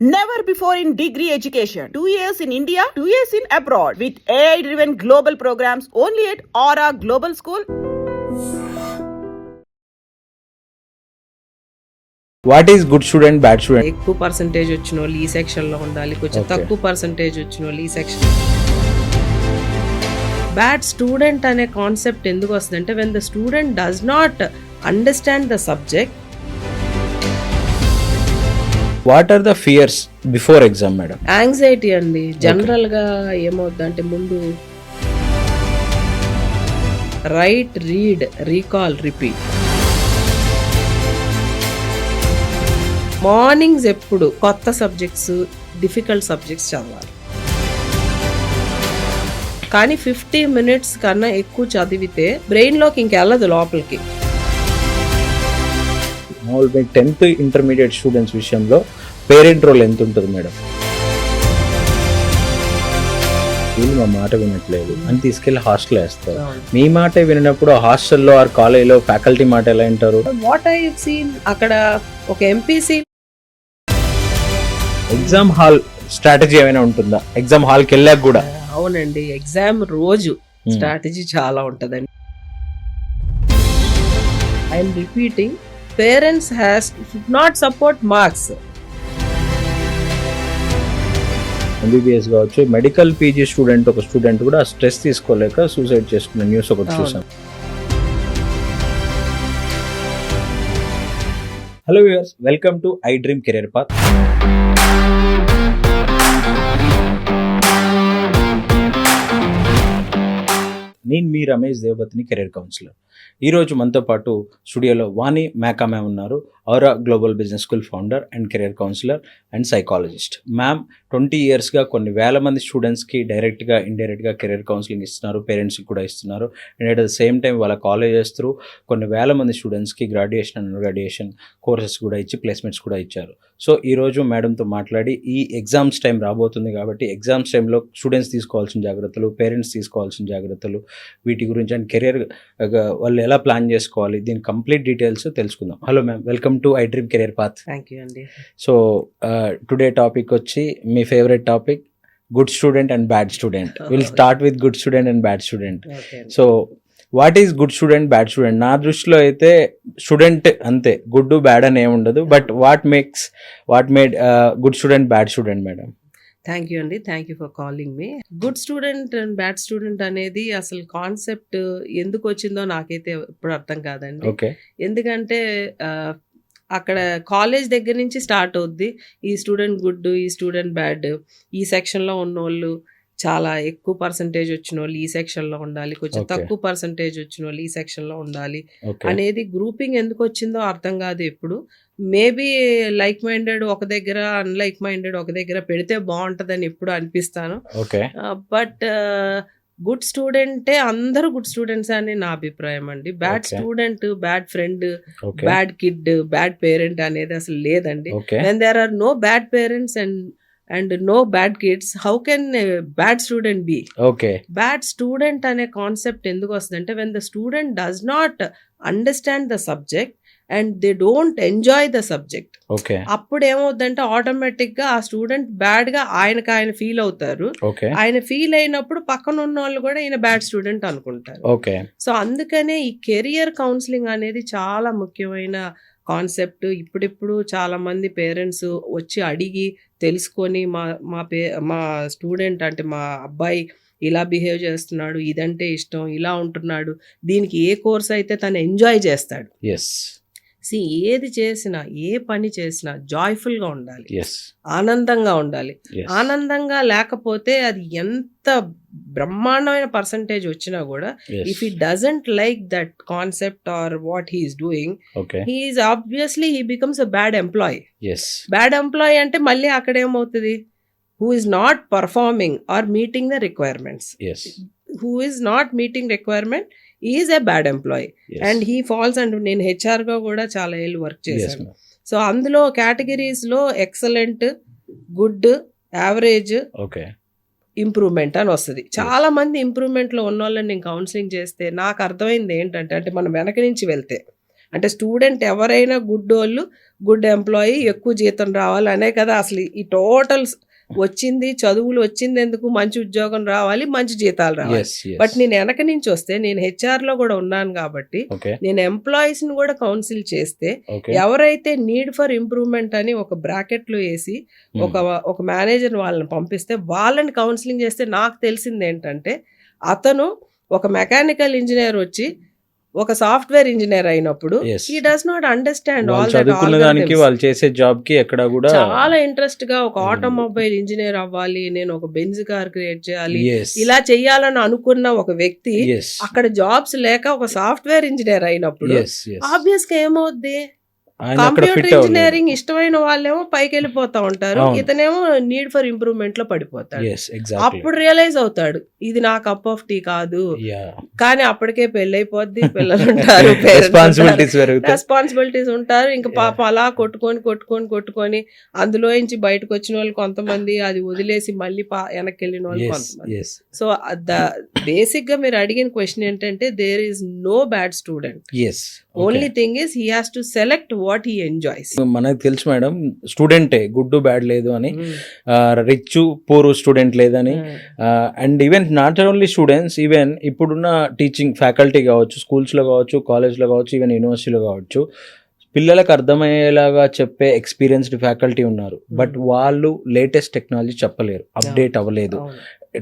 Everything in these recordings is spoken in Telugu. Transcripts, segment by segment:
Never before in degree education. 2 years in India, 2 years in abroad. With AI-driven global programs only at Aura Global School. What is good student bad student? ఎక్కువ పర్సంటేజ్ వచ్చిన వాళ్ళు ఈ సెక్షన్ లో ఉండాలి, కొంచెం Okay. తక్కువ పర్సంటేజ్ వచ్చిన వాళ్ళు ఈ సెక్షన్. బ్యాడ్ స్టూడెంట్ అనే కాన్సెప్ట్ ఎందుకు వస్తుంది అంటే when the student does not understand the subject. What are the fears before exam madam? Anxiety అండి. జనరల్ గా ఏమవుద్దంటే ముందు write, read, recall, repeat. Mornings ఎప్పుడు కొత్త సబ్జెక్ట్స్, డిఫికల్ట్ సబ్జెక్ట్స్ చదవాలి. కానీ 50 minutes కన్నా ఎక్కువ చదివితే బ్రెయిన్లోకి ఇంకెళ్ళదు లోపలికి. మామూలుగా 10th ఇంటర్మీడియట్ స్టూడెంట్స్ విషయంలో పేరెంట్ రోల్ ఎంత ఉంటుంది మేడం? వీళ్ళు మా మాట వినట్లేదు అని తీసుకెళ్లి హాస్టల్ వేస్తారు. మీ మాట వినప్పుడు హాస్టల్లో ఆర్ కాలేజీలో ఫ్యాకల్టీ మాట ఎలా వింటారు? వాట్ ఐ సీన్ అక్కడ ఒక ఎంపీసీ ఎగ్జామ్ హాల్ స్ట్రాటజీ ఏమైనా ఉంటుందా? ఎగ్జామ్ హాల్కి వెళ్ళాక కూడా? అవునండి, ఎగ్జామ్ రోజు స్ట్రాటజీ చాలా ఉంటుందండి. I'm repeating, parents should not support marks. MBBS కావచ్చు, మెడికల్ పీజీ స్టూడెంట్ ఒక స్టూడెంట్ కూడా స్ట్రెస్ తీసుకోలేక సూసైడ్ చేసుకున్న న్యూస్ ఒకటి చూసాం. Hello viewers, welcome to I dream career path. నేను మీ రమేష్ దేవబతిని, కెరీర్ కౌన్సిలర్. ఈరోజు మనతో పాటు స్టూడియోలో వాణి మేకా మ్యామ్ ఉన్నారు. Aura global business school founder and career counsellor and psychologist. Ma'am 20 yearsగా కొన్ని వేల మంది స్టూడెంట్స్కి డైరెక్ట్గా ఇండైరెక్ట్గా కెరీర్ కౌన్సిలింగ్ ఇస్తున్నారు, పేరెంట్స్కి కూడా ఇస్తున్నారు. And at the same time వాళ్ళ కాలేజెస్ త్రూ కొన్ని వేల మంది స్టూడెంట్స్కి గ్రాడ్యుయేషన్ అండ్ గ్రాడ్యుయేషన్ కోర్సెస్ కూడా ఇచ్చి ప్లేస్మెంట్స్ కూడా ఇచ్చారు. సో ఈరోజు మేడంతో మాట్లాడి ఈ ఎగ్జామ్స్ టైం రాబోతుంది కాబట్టి ఎగ్జామ్స్ టైంలో స్టూడెంట్స్ తీసుకోవాల్సిన జాగ్రత్తలు, పేరెంట్స్ తీసుకోవాల్సిన జాగ్రత్తలు, వీటి గురించి అండ్ కెరీర్ వాళ్ళు ఎలా ప్లాన్ చేసుకోవాలి, దీని కంప్లీట్ డీటెయిల్స్ తెలుసుకుందాం. Hello ma'am, welcome to I dream career path. Thank you అండి. సో టుడే టాపిక్ వచ్చి మీ favourite topic, good student and bad student. Will start with good student and bad student. So what is good student, bad student? నా దృష్టిలో అయితే స్టూడెంట్ అంతే, గుడ్ బ్యాడ్ అని ఏమి ఉండదు. But what made good student, bad student madam? Thank you అండి, thank you for calling me. Good student and bad student అనేది అసలు కాన్సెప్ట్ ఎందుకు వచ్చిందో నాకైతే ఇప్పుడు అర్థం కాదండి. ఓకే. ఎందుకంటే అక్కడ కాలేజ్ దగ్గర నుంచి స్టార్ట్ అవుద్ది. ఈ స్టూడెంట్ గుడ్, ఈ స్టూడెంట్ బ్యాడ్, ఈ సెక్షన్లో ఉన్నోళ్ళు చాలా ఎక్కువ పర్సంటేజ్ వచ్చిన వాళ్ళు ఈ సెక్షన్లో ఉండాలి, కొంచెం Okay. తక్కువ పర్సంటేజ్ వచ్చిన వాళ్ళు ఈ సెక్షన్లో ఉండాలి ఓకే. అనేది గ్రూపింగ్ ఎందుకు వచ్చిందో అర్థం కాదు ఎప్పుడు. మేబీ లైక్ మైండెడ్ ఒక దగ్గర, అన్లైక్ మైండెడ్ ఒక దగ్గర పెడితే బాగుంటుందని ఎప్పుడు అనిపిస్తాను. ఓకే. బట్ గుడ్ స్టూడెంటే అందరూ గుడ్ స్టూడెంట్స్ అని నా అభిప్రాయం అండి. Bad Okay. Student, bad friend, okay. Bad kid, bad parent అనేది అసలు లేదండి. Okay. when there are no bad parents and no bad kids, how can a bad student be? Okay. Bad student అనే కాన్సెప్ట్ ఎందుకు వస్తుందంటే when the student does not understand the subject and they don't enjoy the subject, okay. అప్పుడు ఏమవుద్దంటే ఆటోమేటిక్ గా ఆ స్టూడెంట్ బ్యాడ్ గా ఆయన ఫీల్ అవుతారు. ఓకే. ఆయన ఫీల్ అయినప్పుడు పక్కన ఉన్న వాళ్ళు కూడా ఈయన బ్యాడ్ స్టూడెంట్ అనుకుంటారు. ఓకే. సో అందుకనే ఈ కెరియర్ కౌన్సిలింగ్ అనేది చాలా ముఖ్యమైన కాన్సెప్ట్. ఇప్పుడిప్పుడు చాలా మంది పేరెంట్స్ వచ్చి అడిగి తెలుసుకొని మా స్టూడెంట్ అంటే మా అబ్బాయి ఇలా బిహేవ్ చేస్తున్నాడు, ఇదంటే ఇష్టం, ఇలా ఉంటున్నాడు, దీనికి ఏ కోర్స్ అయితే తను ఎంజాయ్ చేస్తాడు. ఎస్. ఏది చేసినా, ఏ పని చేసినా జాయ్ఫుల్గా ఉండాలి, ఎస్. ఆనందంగా ఉండాలి. ఎస్. ఆనందంగా లేకపోతే అది ఎంత బ్రహ్మాండమైన పర్సంటేజ్ వచ్చినా కూడా if he doesn't like that concept or what he's doing, okay. He's obviously he becomes a bad employee. Yes. Bad employee అంటే మళ్ళీ అక్కడ ఏమవుతుంది, who is not performing or meeting the requirements. Yes. Who is not meeting requirement is a bad employee and he falls. And నేను హెచ్ఆర్గా కూడా చాలా ఏళ్ళు వర్క్ చేశాను. సో అందులో కేటగిరీస్లో excellent, good, average, okay, improvement అని వస్తుంది. చాలా మంది ఇంప్రూవ్మెంట్లో ఉన్న వాళ్ళని నేను కౌన్సిలింగ్ చేస్తే నాకు అర్థమైంది ఏంటంటే, అంటే మనం వెనక నుంచి వెళ్తే అంటే స్టూడెంట్ ఎవరైనా గుడ్డోళ్ళు, గుడ్ ఎంప్లాయీ, ఎక్కువ జీతం రావాలి అనే కదా అసలు ఈ టోటల్ వచ్చింది. చదువులు వచ్చింది ఎందుకు, మంచి ఉద్యోగం రావాలి, మంచి జీతాలు రావాలి. బట్ నేను వెనక నుంచి వస్తే నేను HR లో కూడా ఉన్నాను కాబట్టి నేను ఎంప్లాయీస్ ని కూడా కౌన్సిల్ చేస్తే ఎవరైతే నీడ్ ఫర్ ఇంప్రూవ్మెంట్ అని ఒక బ్రాకెట్ లో వేసి ఒక మేనేజర్ వాళ్ళని పంపిస్తే వాళ్ళని కౌన్సిలింగ్ చేస్తే నాకు తెలిసింది ఏంటంటే అతను ఒక మెకానికల్ ఇంజనీర్ వచ్చి ఒక సాఫ్ట్వేర్ ఇంజనీర్ అయినప్పుడు he does not understand all దానికి వాళ్ళు చేసే జాబ్ కి ఎక్కడ కూడా చాలా ఇంట్రెస్ట్ గా ఒక ఆటోమొబైల్ ఇంజనీర్ అవ్వాలి, నేను ఒక బెంజ్ కార్ క్రియేట్ చేయాలి, ఇలా చెయ్యాలని అనుకున్న ఒక వ్యక్తి అక్కడ జాబ్స్ లేక ఒక సాఫ్ట్వేర్ ఇంజనీర్ అయినప్పుడు ఆబ్వియస్ గా ఏమవుద్ది, కంప్యూటర్ ఇంజనీరింగ్ ఇష్టమైన వాళ్ళేమో పైకి వెళ్ళిపోతా ఉంటారు, ఇతనేమో నీడ్ ఫర్ ఇంప్రూవ్మెంట్ లో పడిపోతాడు. అప్పుడు రియలైజ్ అవుతాడు ఇది నా కప్ ఆఫ్ టీ కాదు. కానీ అప్పటికే పెళ్ళైపోద్ది, పిల్లలు ఉంటారు, రెస్పాన్సిబిలిటీస్ ఉంటారు, ఇంకా పాపం అలా కొట్టుకొని అందులో నుంచి బయటకు వచ్చిన వాళ్ళు కొంతమంది, అది వదిలేసి మళ్ళీ వెనక్కి వెళ్ళిన వాళ్ళు కొంతమంది. సో బేసిక్ గా మీరు అడిగిన క్వశ్చన్ ఏంటంటే there is no bad student, only thing is he has to select what he enjoys. మనకు తెలుసు మేడం, స్టూడెంటే గుడ్ బ్యాడ్ లేదు అని, రిచ్ పూర్ స్టూడెంట్ లేదని. And even not only students, even ఇప్పుడున్న టీచింగ్ ఫ్యాకల్టీ కావచ్చు, స్కూల్స్లో కావచ్చు, కాలేజ్లో కావచ్చు, ఈవెన్ యూనివర్సిటీలో కావచ్చు, పిల్లలకు అర్థమయ్యేలాగా చెప్పే ఎక్స్పీరియన్స్డ్ ఫ్యాకల్టీ ఉన్నారు. బట్ వాళ్ళు లేటెస్ట్ టెక్నాలజీ చెప్పలేరు, అప్డేట్ అవ్వలేదు.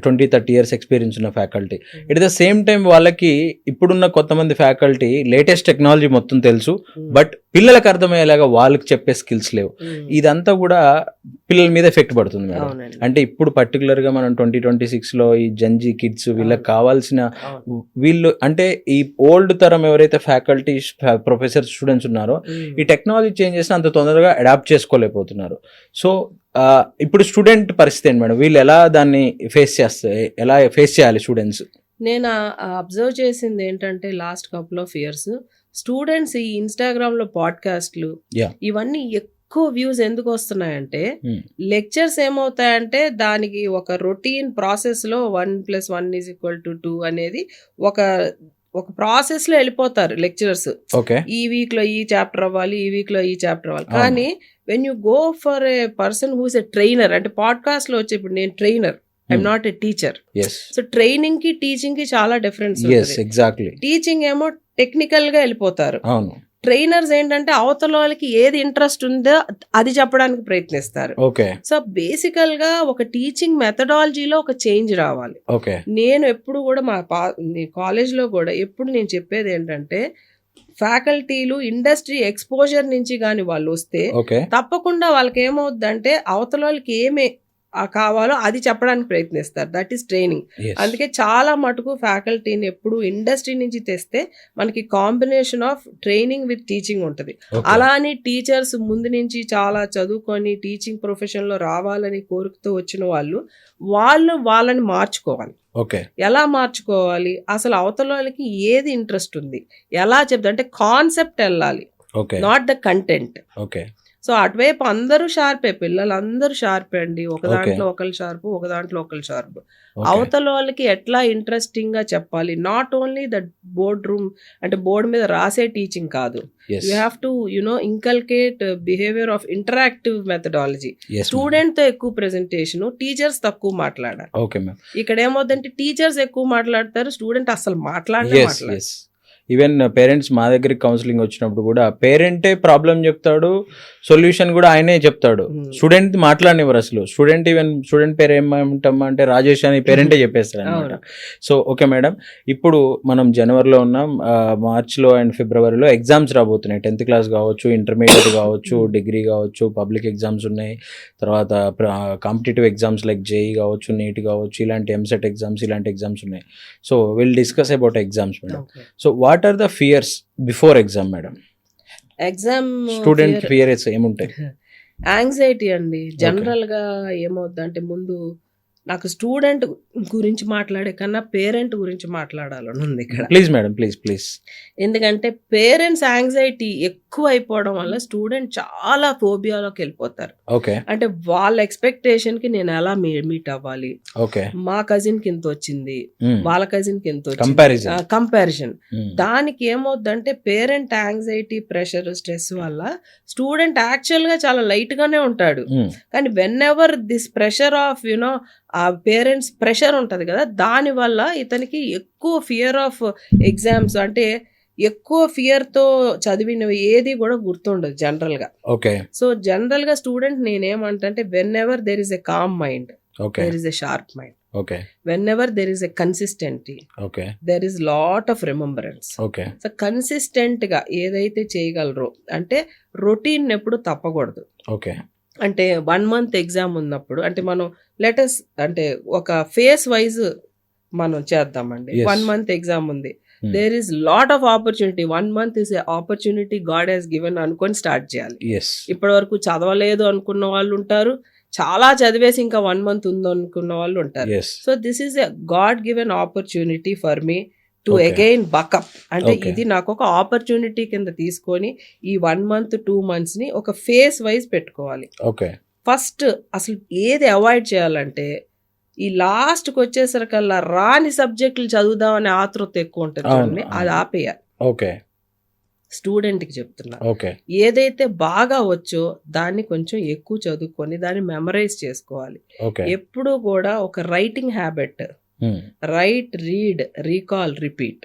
20-30 years ఎక్స్పీరియన్స్ ఉన్న faculty. At the same time వాళ్ళకి ఇప్పుడున్న కొంతమంది ఫ్యాకల్టీ లేటెస్ట్ టెక్నాలజీ మొత్తం తెలుసు, బట్ పిల్లలకు అర్థమయ్యేలాగా వాళ్ళకి చెప్పే స్కిల్స్ లేవు. ఇదంతా కూడా పిల్లల మీద ఎఫెక్ట్ పడుతుంది మేడం. అంటే ఇప్పుడు పర్టికులర్ గా మనం 2026లో ఈ జంజీ కిడ్స్ వీళ్ళకి కావాల్సిన వీళ్ళు అంటే ఈ ఓల్డ్ తరం ఎవరైతే ఫ్యాకల్టీ, ప్రొఫెసర్, స్టూడెంట్స్ ఉన్నారో ఈ టెక్నాలజీ చేంజ్ చేసినా అంత తొందరగా అడాప్ట్ చేసుకోలేకపోతున్నారు. సో ఇప్పుడు స్టూడెంట్ పరిస్థితి ఏంటి మేడం, వీళ్ళు ఎలా దాన్ని ఫేస్ చేయాలి స్టూడెంట్స్? నేను అబ్జర్వ్ చేసింది ఏంటంటే last couple of years students ఈ ఇన్స్టాగ్రామ్ లో పాడ్కాస్ట్లు ఇవన్నీ ఎక్కువ వ్యూస్ ఎందుకు వస్తున్నాయంటే లెక్చర్స్ ఏమవుతాయంటే దానికి ఒక రొటీన్ ప్రాసెస్ లో 1+1=2 అనేది ఒక ప్రాసెస్ లో వెళ్ళిపోతారు లెక్చరర్స్. ఈ వీక్ లో ఈ చాప్టర్ అవ్వాలి, ఈ వీక్ లో ఈ చాప్టర్ అవ్వాలి. కానీ when you go for a person who's a trainer, అంటే పాడ్కాస్ట్ లో వచ్చి ఇప్పుడు నేను trainer, I'm not a teacher. So training కి టీచింగ్ కి చాలా డిఫరెన్స్. టీచింగ్ ఏమో టెక్నికల్ గా వెళ్ళిపోతారు, ట్రైనర్స్ ఏంటంటే అవతల వాళ్ళకి ఏది ఇంట్రెస్ట్ ఉందో అది చెప్పడానికి ప్రయత్నిస్తారు. సో బేసికల్ గా ఒక టీచింగ్ మెథడాలజీలో ఒక చేంజ్ రావాలి. నేను ఎప్పుడు కూడా మా కాలేజ్ లో కూడా ఎప్పుడు నేను చెప్పేది ఏంటంటే ఫ్యాకల్టీలు ఇండస్ట్రీ ఎక్స్పోజర్ నుంచి కానీ వాళ్ళు వస్తే తప్పకుండా వాళ్ళకి ఏమవుద్దంటే అవతల వాళ్ళకి ఏమే కావాలో అది చెప్పడానికి ప్రయత్నిస్తారు. That is training. అందుకే చాలా మటుకు ఫ్యాకల్టీని ఎప్పుడు ఇండస్ట్రీ నుంచి తెస్తే మనకి combination of training with teaching ఉంటుంది. అలా అని టీచర్స్ ముందు నుంచి చాలా చదువుకొని టీచింగ్ ప్రొఫెషన్ లో రావాలని కోరుకుతూ వచ్చిన వాళ్ళని మార్చుకోవాలి. ఎలా మార్చుకోవాలి, అసలు అవతల వాళ్ళకి ఏది ఇంట్రెస్ట్ ఉంది, ఎలా చెప్తా అంటే కాన్సెప్ట్ వెళ్ళాలి, నాట్ ద కంటెంట్. సో అటువైపు అందరూ షార్పే, పిల్లలందరూ షార్పే అండి. ఒక దాంట్లో ఒకళ్ళు షార్పు, ఒక దాంట్లో ఒకళ్ళు షార్పు. అవతల వాళ్ళకి ఎట్లా ఇంట్రెస్టింగ్ గా చెప్పాలి, not only the board room అంటే బోర్డు మీద రాసే టీచింగ్ కాదు. You have to inculcate behaviour of interactive methodology. Student తో ఎక్కువ ప్రెజెంటేషన్, టీచర్స్ తక్కువ మాట్లాడాలి. ఇక్కడ ఏమవుతుందంటే టీచర్స్ ఎక్కువ మాట్లాడతారు, స్టూడెంట్ అసలు మాట్లాడాలి. ఈవెన్ పేరెంట్స్ మా దగ్గరికి కౌన్సిలింగ్ వచ్చినప్పుడు కూడా పేరెంటే ప్రాబ్లం చెప్తాడు, సొల్యూషన్ కూడా ఆయనే చెప్తాడు. స్టూడెంట్ మాట్లాడనివ్వరు అసలు. స్టూడెంట్ పేరు ఏమంటామా అంటే రాజేష్ అని పేరెంటే చెప్పేస్తారు అనమాట. సో ఓకే మేడం, ఇప్పుడు మనం జనవరిలో ఉన్నాం, మార్చ్లో అండ్ ఫిబ్రవరిలో ఎగ్జామ్స్ రాబోతున్నాయి. 10th క్లాస్ కావచ్చు, ఇంటర్మీడియట్ కావచ్చు, డిగ్రీ కావచ్చు, పబ్లిక్ ఎగ్జామ్స్ ఉన్నాయి, తర్వాత కాంపిటేటివ్ ఎగ్జామ్స్ లైక్ జేఈ కావచ్చు, నీట్ కావచ్చు, ఇలాంటి ఎంసెట్ ఎగ్జామ్స్, ఇలాంటి ఎగ్జామ్స్ ఉన్నాయి. So will discuss about exams madam. So what are the fears before exam madam? Exam student fears ఏముంటాయి? యాంగ్జైటీ అండి. జనరల్ గా ఏమవుద్దంటే ముందు నాకు స్టూడెంట్ గురించి మాట్లాడే కన్నా పేరెంట్ గురించి మాట్లాడాలని ఉంది ఇక్కడ. Please madam, please. ఎందుకంటే పేరెంట్స్ యాంగ్జైటీ ఎక్కువ అయిపోవడం వల్ల స్టూడెంట్ చాలా ఫోబియాలోకి వెళ్ళిపోతారు. ఓకే. అంటే వాళ్ళ ఎక్స్పెక్టేషన్ కి నేను ఎలా మీట్ అవ్వాలి, ఓకే, మా కజిన్ కి ఎంత వచ్చింది, వాళ్ళ కజిన్ కి ఎంత వచ్చింది, కంపారిజన్. దానికి ఏమవుద్దంటే పేరెంట్ యాంగ్జైటీ, ప్రెషర్, స్ట్రెస్ వల్ల స్టూడెంట్ యాక్చువల్ గా చాలా లైట్ గానే ఉంటాడు. కానీ when ever this pressure of you know ఆ పేరెంట్స్ ప్రెషర్ ఉంటది కదా, దాని వల్ల ఇతనికి ఎక్కువ ఫియర్ ఆఫ్ ఎగ్జామ్స్, అంటే ఎక్కువ ఫియర్ తో చదివినవి ఏది కూడా గుర్తుండదు జనరల్ గా. ఓకే. సో జనరల్ గా స్టూడెంట్ నేనేమంటే whenever there is a calm mind, okay, there is a sharp mind. Okay. Whenever there is a consistency, okay, there is lot of remembrance. Okay. So consistent గా ఏదైతే చేయగలరో, అంటే రొటీన్ ఎప్పుడు తప్పకూడదు. ఓకే. అంటే 1 month ఎగ్జామ్ ఉన్నప్పుడు, అంటే మనం లెటర్స్ అంటే ఒక ఫేస్ వైజ్ మనం చేద్దామండి. 1 month ఎగ్జామ్ ఉంది, there is lot of opportunity. 1 month is a opportunity God has given అనుకొని స్టార్ట్ చేయాలి. ఇప్పటి వరకు చదవలేదు అనుకున్న వాళ్ళు ఉంటారు, చాలా చదివేసి ఇంకా 1 month ఉందో అనుకున్న వాళ్ళు ఉంటారు. So this is a God given opportunity for me to again buck up. అంటే ఇది నాకు ఒక ఆపర్చునిటీ కింద తీసుకొని ఈ 1 month 2 months ని ఒక ఫేస్ వైజ్ పెట్టుకోవాలి. ఓకే. ఫస్ట్ అసలు ఏది అవాయిడ్ చేయాలంటే ఈ లాస్ట్కి వచ్చేసరికల్లా రాని సబ్జెక్టులు చదువుదామనే ఆతృత ఎక్కువ ఉంటుంది చూడండి, అది ఆపేయాలి. ఓకే. స్టూడెంట్కి చెప్తున్నా, ఓకే, ఏదైతే బాగా వచ్చో దాన్ని కొంచెం ఎక్కువ చదువుకొని దాన్ని మెమరైజ్ చేసుకోవాలి. ఎప్పుడు కూడా ఒక writing habit, write, read, recall, repeat.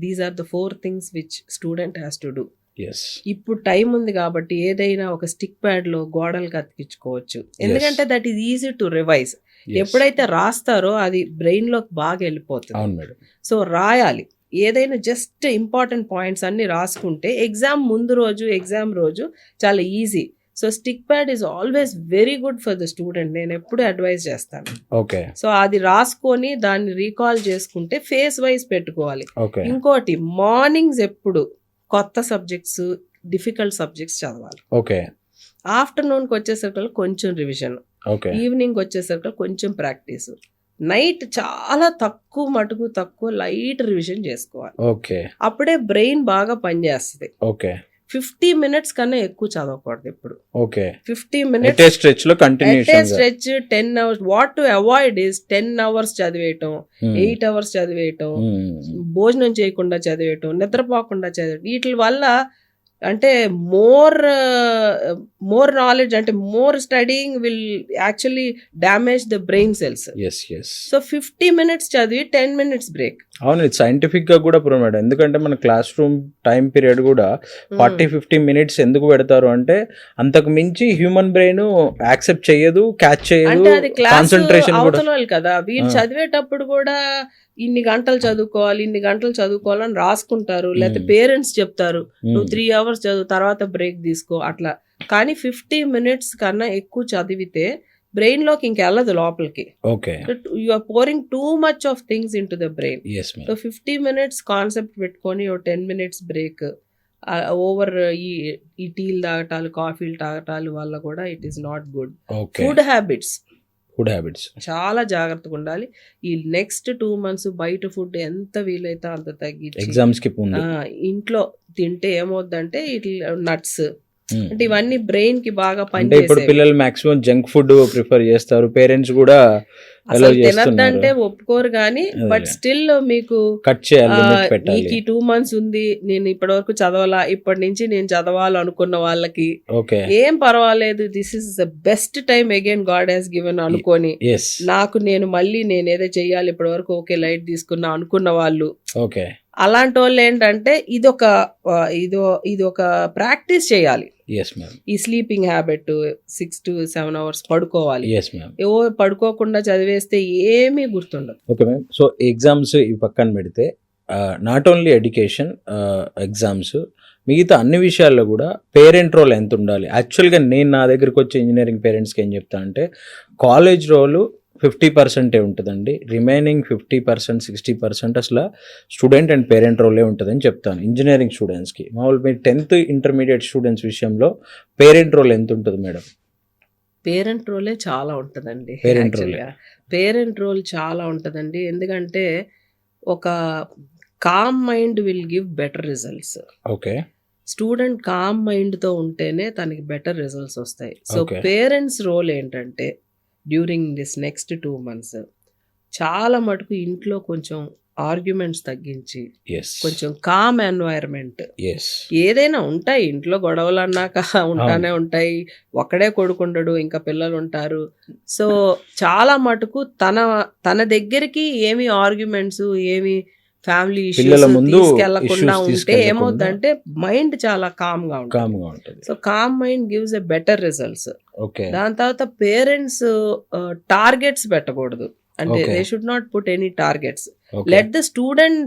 These are the 4 things which student has to do. ఇప్పుడు టైం ఉంది కాబట్టి ఏదైనా ఒక స్టిక్ ప్యాడ్ లో గోడలకు అతికించుకోవచ్చు, ఎందుకంటే that is easy to revise. ఎప్పుడైతే రాస్తారో అది బ్రెయిన్ లోకి బాగా వెళ్ళిపోతుంది. సో రాయాలి, ఏదైనా జస్ట్ ఇంపార్టెంట్ పాయింట్స్ అన్ని రాసుకుంటే ఎగ్జామ్ ముందు రోజు, ఎగ్జామ్ రోజు చాలా easy. So stick pad is always very good for the student, నేను ఎప్పుడు అడ్వైజ్ చేస్తాను. ఓకే. సో అది రాసుకొని దాన్ని రీకాల్ చేసుకుంటే ఫేస్ వైజ్ పెట్టుకోవాలి. ఇంకోటి, మార్నింగ్స్ ఎప్పుడు కొత్త సబ్జెక్ట్స్, డిఫికల్ట్ సబ్జెక్ట్స్ చదవాలి. ఓకే. ఆఫ్టర్నూన్కి వచ్చేసరికి కొంచెం రివిజన్, ఈవినింగ్ వచ్చేసరికి కొంచెం ప్రాక్టీస్, నైట్ చాలా తక్కువ లైట్ రివిజన్ చేసుకోవాలి. ఓకే. అప్పుడే బ్రెయిన్ బాగా పనిచేస్తుంది. ఓకే. 50 minutes కన్నా ఎక్కువ చదవకూడదు ఎప్పుడు. ఓకే. 50 minutes స్ట్రెచ్ లో continuation, stretch 10 hours. What to avoid is 10 hours చదివేయటం, 8 hours చదివేయటం, భోజనం చేయకుండా చదివేయటం, నిద్రపోకుండా చదివేయటం. వీటి వల్ల అంటే మోర్ నాలెడ్జ్, అంటే more studying will actually damage the brain cells. So 50 minutes చదివి 10 minutes బ్రేక్. అవును, ఇది సైంటిఫిక్ గా కూడా ప్రూవ్ మేడం. ఎందుకంటే మన క్లాస్ రూమ్ టైం పీరియడ్ కూడా 40-50 minutes ఎందుకు పెడతారు అంటే అంతకు మించి హ్యూమన్ బ్రెయిన్ యాక్సెప్ట్ చేయదు, క్యాచ్ చేయదు, కాన్సంట్రేషన్ కూడా కదా. వీళ్ళు చదివేటప్పుడు కూడా ఇన్ని గంటలు చదువుకోవాలని రాసుకుంటారు, లేకపోతే పేరెంట్స్ చెప్తారు నువ్వు 3 hours చదువు, తర్వాత బ్రేక్ తీసుకో అట్లా. కానీ 50 minutes కన్నా ఎక్కువ చదివితే బ్రెయిన్ లోకి ఇంకెళ్ళదు లోపలికి. You are pouring too much of things into the brain. So 50 minutes concept పెట్టుకొని 10 minutes బ్రేక్. ఓవర్ ఈ టీలు తాగటాలు, కాఫీలు తాగటాలు వల్ల కూడా it is not good. Food habits చాలా జాగ్రత్తగా ఉండాలి. ఈ నెక్స్ట్ 2 months బయట ఫుడ్ ఎంత వీలైతే అంత తగ్గించి ఇంట్లో తింటే ఏమవుద్దంటే ఇట్లా నట్స్, అంటే ఇవన్నీ బ్రెయిన్ కి బాగా పనిచేస్తాయి. ఇప్పుడు పిల్లలు మాక్సిమం జంక్ ఫుడ్ ప్రిఫర్ చేస్తారు, పేరెంట్స్ కూడా తినద్దంటే ఒప్పుకోరు. కానీ బట్ స్టిల్ మీకు ఈ 2 months ఉంది, నేను ఇప్పటి వరకు చదవాలా, ఇప్పటి నుంచి నేను చదవాలనుకున్న వాళ్ళకి ఏం పర్వాలేదు, this is the best time again God has given అనుకొని నేను ఏదో చెయ్యాలి, ఇప్పటి వరకు ఓకే లైట్ తీసుకున్నా అనుకున్న వాళ్ళు, అలాంటి వాళ్ళు ఏంటంటే ఇది ఒక ప్రాక్టీస్ చేయాలి. ఈ స్లీపింగ్ హ్యాబిట్ 6 to 7 hours పడుకోవాలి. పడుకోకుండా చదివేస్తే ఏమీ గుర్తుండదు. Okay ma'am. సో ఎగ్జామ్స్ ఈ పక్కన పెడితే నాట్ ఓన్లీ ఎడ్యుకేషన్, ఎగ్జామ్స్, మిగతా అన్ని విషయాల్లో కూడా పేరెంట్ రోల్ ఎంత ఉండాలి? యాక్చువల్గా నేను నా దగ్గరికి వచ్చే ఇంజనీరింగ్ పేరెంట్స్కి ఏం చెప్తా అంటే కాలేజ్ రోలు 50% ఉంటుందండి, రిమైనింగ్ 50%, 60% అసలు స్టూడెంట్ అండ్ పేరెంట్ రోలే ఉంటుందని చెప్తాను ఇంజనీరింగ్ స్టూడెంట్స్కి. మామూలు మీరు 10th ఇంటర్మీడియట్ స్టూడెంట్స్ విషయంలో పేరెంట్ రోల్ ఎంత ఉంటుంది మేడం? పేరెంట్ రోలే చాలా ఉంటుందండి. పేరెంట్ రోలే. యాక్చువల్గా పేరెంట్ రోల్ చాలా ఉంటుందండి. ఎందుకంటే ఒక calm mind will give better results. Okay. Student calm మైండ్తో ఉంటేనే తనకి బెటర్ రిజల్ట్స్ వస్తాయి. So Okay. పేరెంట్స్ రోల్ ఏంటంటే డ్యూరింగ్ దిస్ నెక్స్ట్ 2 months చాలా మటుకు ఇంట్లో కొంచెం ఆర్గ్యుమెంట్స్ తగ్గించి ఎస్ కొంచెం కామ్ ఎన్వైర్మెంట్. ఎస్ ఏదైనా ఉంటాయి ఇంట్లో, గొడవలు అన్నాక ఉంటానే ఉంటాయి. ఒకడే కొడుకుండడు, ఇంకా పిల్లలు ఉంటారు. సో చాలా మటుకు తన దగ్గరికి ఏమి ఆర్గ్యుమెంట్స్, ఏమి ఫ్యామిలీ పిల్లల ఇష్యూస్ ముందు తీసుకెళ్లకుండా issues ఉంటే తీసుకెళ్ళకుండా ఏమవుతుందంటే మైండ్ చాలా కామ్ గా ఉంటుంది. కామ్గా ఉంటుంది. So calm mind gives a better results. Okay. దాని తర్వాత పేరెంట్స్ టార్గెట్స్ పెట్టకూడదు. అంటే Okay. They should not put any targets. Okay. Let the student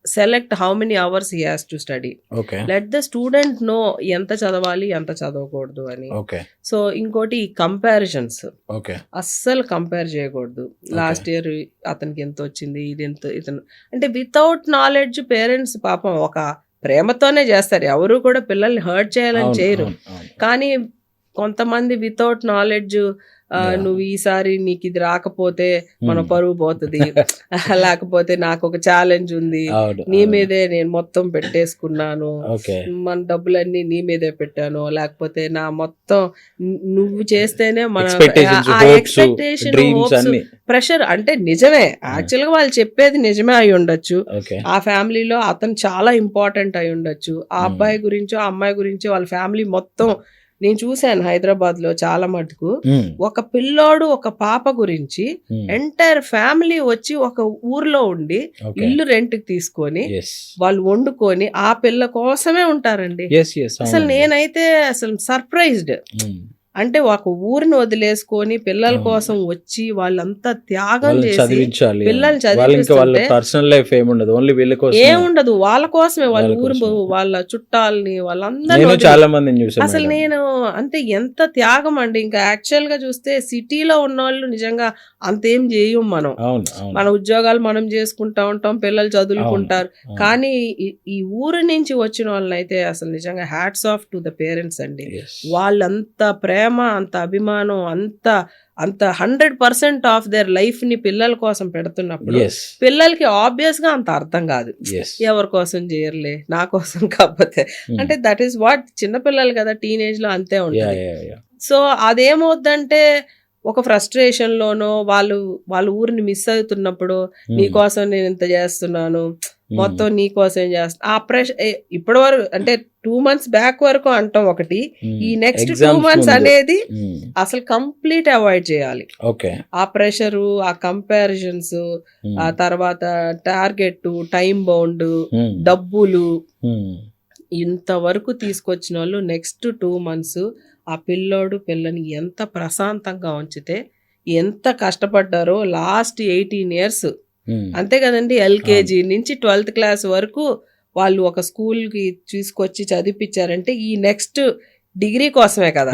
select how many hours he has to study. Okay. Let the student know ఎంత చదవాలి ఎంత చదవకూడదు అని. ఓకే. సో ఇంకోటి కంపారిజన్స్ ఓకే. అస్సలు కంపేర్ చేయకూడదు. లాస్ట్ ఇయర్ అతనికి ఎంత వచ్చింది, ఇది ఎంత, ఇతను అంటే వితౌట్ నాలెడ్జ్ పేరెంట్స్ పాపం ఒక ప్రేమతోనే చేస్తారు. ఎవరు కూడా పిల్లల్ని హర్ట్ చేయాలని అవును, చేయరు. అవును, అవును. కానీ కొంతమంది వితౌట్ నాలెడ్జ్ Yeah. నువ్వు ఈసారి నీకు ఇది రాకపోతే మన పరువు పోతుంది, లేకపోతే నాకు ఒక ఛాలెంజ్ ఉంది, అవును, నీ అవును. మీదే నేను మొత్తం పెట్టేసుకున్నాను, ఓకే. మన డబ్బులన్నీ నీ మీదే పెట్టాను, లేకపోతే నా మొత్తం నువ్వు చేస్తేనే మన Expectations, hopes, dreams అన్ని. ప్రెషర్. అంటే నిజమే, యాక్చువల్ గా వాళ్ళు చెప్పేది నిజమే అయి ఉండొచ్చు. ఓకే. ఆ ఫ్యామిలీలో అతను చాలా ఇంపార్టెంట్ అయి ఉండొచ్చు. ఆ అబ్బాయి గురించో ఆ అమ్మాయి గురించో వాళ్ళ ఫ్యామిలీ మొత్తం నేను చూశాను హైదరాబాద్ లో చాలా మటుకు. ఒక పిల్లోడు ఒక పాప గురించి ఎంటైర్ ఫ్యామిలీ వచ్చి ఒక ఊర్లో ఉండి ఇల్లు రెంట్ కి తీసుకొని వాళ్ళు వండుకొని ఆ పిల్ల కోసమే ఉంటారండి. అసలు నేనైతే అసలు సర్ప్రైజ్డ్. అంటే ఒక ఊరిని వదిలేసుకొని పిల్లల కోసం వచ్చి వాళ్ళంతా త్యాగం చేసి పిల్లలు చదివిస్తుంటే ఏముండదు, వాళ్ళ కోసమే, వాళ్ళ ఊరు, వాళ్ళ చుట్టాలని, వాళ్ళందరూ చాలా మంది. అసలు నేను అంటే ఎంత త్యాగం అండి. ఇంకా యాక్చువల్ గా చూస్తే సిటీలో ఉన్న వాళ్ళు నిజంగా అంతేం చేయం మనం. మన ఉద్యోగాలు మనం చేసుకుంటా ఉంటాం, పిల్లలు చదువుకుంటారు. కానీ ఈ ఊరు నుంచి వచ్చిన వాళ్ళనైతే అసలు నిజంగా hats off to the parents అండి. వాళ్ళంత ప్రేమ, అంత అభిమానం, అంత 100% ఆఫ్ దేర్ లైఫ్ ని పిల్లల కోసం పెడుతున్నప్పుడు పిల్లలకి ఆబ్వియస్ గా అంత అర్థం కాదు. ఎవరి కోసం చేయర్లే, నా కోసం కాకపోతే, అంటే దట్ ఈస్ వాట్ చిన్నపిల్లలు కదా, టీనేజ్ లో అంతే ఉంటుంది. సో అదేమవుద్దంటే ఒక ఫ్రస్ట్రేషన్ లోనో వాళ్ళ ఊరిని మిస్ అవుతున్నప్పుడు నీకోసం నేను ఇంత చేస్తున్నాను, మొత్తం నీకోసం చేస్తా, ఆ ప్రెషర్ ఇప్పటి వరకు అంటే 2 months బ్యాక్ వరకు అంటాం ఒకటి, ఈ నెక్స్ట్ 2 months అనేది అసలు కంప్లీట్ అవాయిడ్ చేయాలి. ఆ ప్రెషరు, ఆ కంపారిజన్స్, ఆ తర్వాత టార్గెట్, టైం బౌండ్, డబ్బులు, ఇంతవరకు తీసుకొచ్చిన వాళ్ళు నెక్స్ట్ 2 months ఆ పిల్లని ఎంత ప్రశాంతంగా ఉంచితే, ఎంత కష్టపడ్డారో లాస్ట్ 18 years, అంతే కదండి. LKG నుంచి 12th class వరకు వాళ్ళు ఒక స్కూల్ కి తీసుకొచ్చి చదివించారంటే ఈ నెక్స్ట్ డిగ్రీ కోసమే కదా.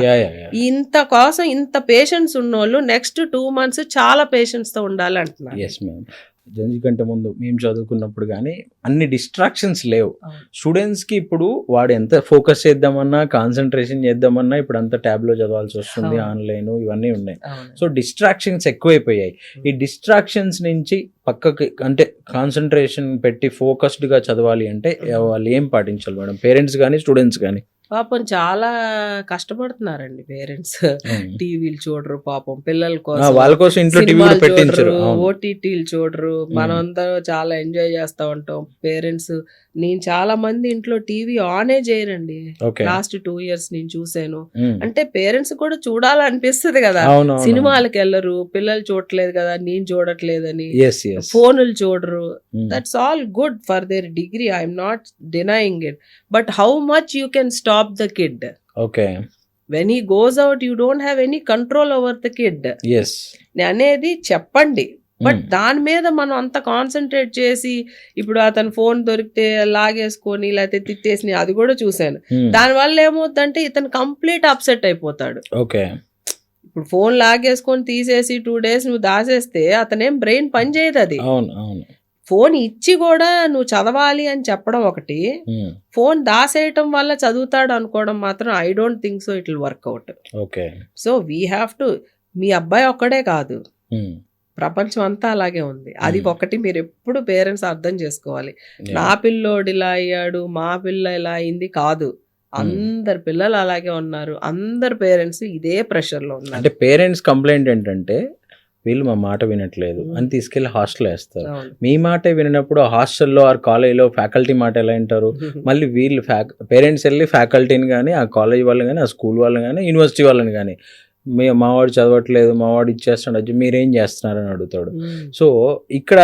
ఇంత కోసం ఇంత పేషెన్స్ ఉన్నోళ్ళు నెక్స్ట్ 2 months చాలా పేషెన్స్ తో ఉండాలి అంటున్నారు. జంజి కంటే ముందు మేము చదువుకున్నప్పుడు కానీ అన్ని డిస్ట్రాక్షన్స్ లేవు స్టూడెంట్స్ కి. ఇప్పుడు వాడు ఎంత ఫోకస్ చేద్దామన్నా, కాన్సన్ట్రేషన్ చేద్దామన్నా ఇప్పుడు అంత ట్యాబ్ లో చదవాల్సి వస్తుంది, ఆన్లైన్ ఇవన్నీ ఉన్నాయి. సో డిస్ట్రాక్షన్స్ ఎక్కువైపోయాయి. ఈ డిస్ట్రాక్షన్స్ నుంచి పక్కకి అంటే కాన్సన్ట్రేషన్ పెట్టి ఫోకస్డ్ గా చదవాలి అంటే వాళ్ళు ఏం పాటించాలి మేడం, పేరెంట్స్ కానీ స్టూడెంట్స్ కానీ? పాపం చాలా కష్టపడుతున్నారండి పేరెంట్స్. టీవీలు చూడరు పాపం పిల్లల కోసం, వాళ్ళ కోసం ఇంట్లో టీవీలు పెట్టించరు, ఓటీటీలు చూడరు. మనం అందరూ చాలా ఎంజాయ్ చేస్తా ఉంటాం పేరెంట్స్. నేను చాలా మంది ఇంట్లో టీవీ ఆనే చేయరండి లాస్ట్ 2 years నేను చూసాను. అంటే పేరెంట్స్ కూడా చూడాలనిపిస్తుంది కదా, సినిమాలకు వెళ్ళరు, పిల్లలు చూడట్లేదు కదా నేను చూడట్లేదని, ఫోనులు చూడరు. That's all good for their degree, I'm not denying it, but how much you can stop the kid? When he goes out, you don't have any control over the kid. అనేది చెప్పండి, బట్ దాని మీద మనం అంత కాన్సన్ట్రేట్ చేసి ఇప్పుడు అతను ఫోన్ దొరికితే లాగేసుకొని లేకపోతే తిట్టేసి అది కూడా చూసాను. దానివల్ల ఏమవుతుందంటే ఇతను కంప్లీట్ అప్సెట్ అయిపోతాడు. ఇప్పుడు ఫోన్ లాగేసుకొని తీసేసి 2 days నువ్వు దాసేస్తే అతనేం బ్రెయిన్ పని చేయదు. అది ఫోన్ ఇచ్చి కూడా నువ్వు చదవాలి అని చెప్పడం ఒకటి, ఫోన్ దాసేయటం వల్ల చదువుతాడు అనుకోవడం మాత్రం I don't think so it will work out. Okay. So we have to, మీ అబ్బాయి ఒక్కడే కాదు, ప్రపంచం అంతా అలాగే ఉంది. అది ఒకటి మీరు ఎప్పుడు పేరెంట్స్ అర్థం చేసుకోవాలి. నా పిల్లోడు ఇలా అయ్యాడు, మా పిల్ల ఇలా అయింది కాదు, అందరు పిల్లలు అలాగే ఉన్నారు, అందరు పేరెంట్స్ ఇదే ప్రెషర్ లో ఉన్నారు. అంటే పేరెంట్స్ కంప్లైంట్ ఏంటంటే వీళ్ళు మా మాట వినట్లేదు అని తీసుకెళ్లి హాస్టల్ వేస్తారు. మీ మాట వినప్పుడు హాస్టల్లో ఆర్ కాలేజీలో ఫ్యాకల్టీ మాట ఎలా వింటారు? మళ్ళీ వీళ్ళు పేరెంట్స్ వెళ్ళి ఫ్యాకల్టీని కానీ, ఆ కాలేజ్ వాళ్ళని కానీ, ఆ స్కూల్ వాళ్ళని కానీ, యూనివర్సిటీ వాళ్ళని కానీ, మావాడు చదవట్లేదు, మావాడు ఇచ్చేస్తున్నాడు, మీరేం చేస్తున్నారని అడుగుతాడు. సో ఇక్కడ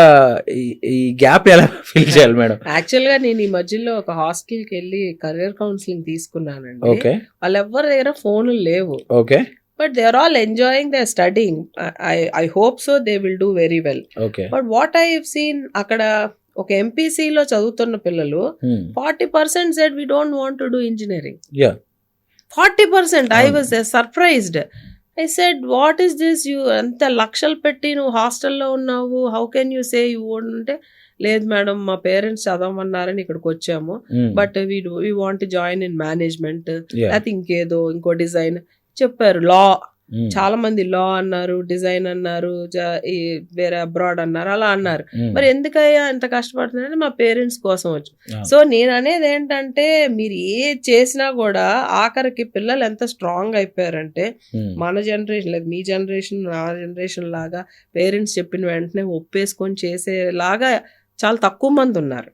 ఈ గ్యాప్ ఎలా ఫిల్ చేయాలి మేడం? యాక్చువల్ గా నేను ఈ మధ్యలో ఒక హాస్టల్కి వెళ్ళి కెరియర్ కౌన్సిలింగ్ తీసుకున్నానండి. ఓకే. వాళ్ళెవ్వరి దగ్గర ఫోన్లు లేవు. Okay. But they are all enjoying their studying. I hope so. They will do very well. Okay. But what I have seen, అక్కడ ఒక ఎంపీసీ లో చదువుతున్న పిల్లలు 40% said we don't want to do engineering. Yeah. 40%. I was surprised. I said, what is this? You అంత లక్షలు పెట్టి నువ్వు హాస్టల్లో ఉన్నావు, how can you say you won't? అంటే లేదు మేడం, మా పేరెంట్స్ చదవమన్నారని ఇక్కడికి వచ్చాము, but we want to join in management, లేకపోతే ఇంకేదో ఇంకో డిజైన్ చెప్పారు. లా, చాలా మంది లా అన్నారు, డిజైన్ అన్నారు, వేరే అబ్రాడ్ అన్నారు, అలా అన్నారు. మరి ఎందుకయ్యా ఎంత కష్టపడుతున్నారంటే మా పేరెంట్స్ కోసం వచ్చి. సో నేను అనేది ఏంటంటే మీరు ఏ చేసినా కూడా ఆఖరికి పిల్లలు ఎంత స్ట్రాంగ్ అయిపోయారంటే, మన జనరేషన్ లేదు, మీ జనరేషన్ నా జనరేషన్ లాగా పేరెంట్స్ చెప్పిన వెంటనే ఒప్పేసుకొని చేసేలాగా చాలా తక్కువ మంది ఉన్నారు.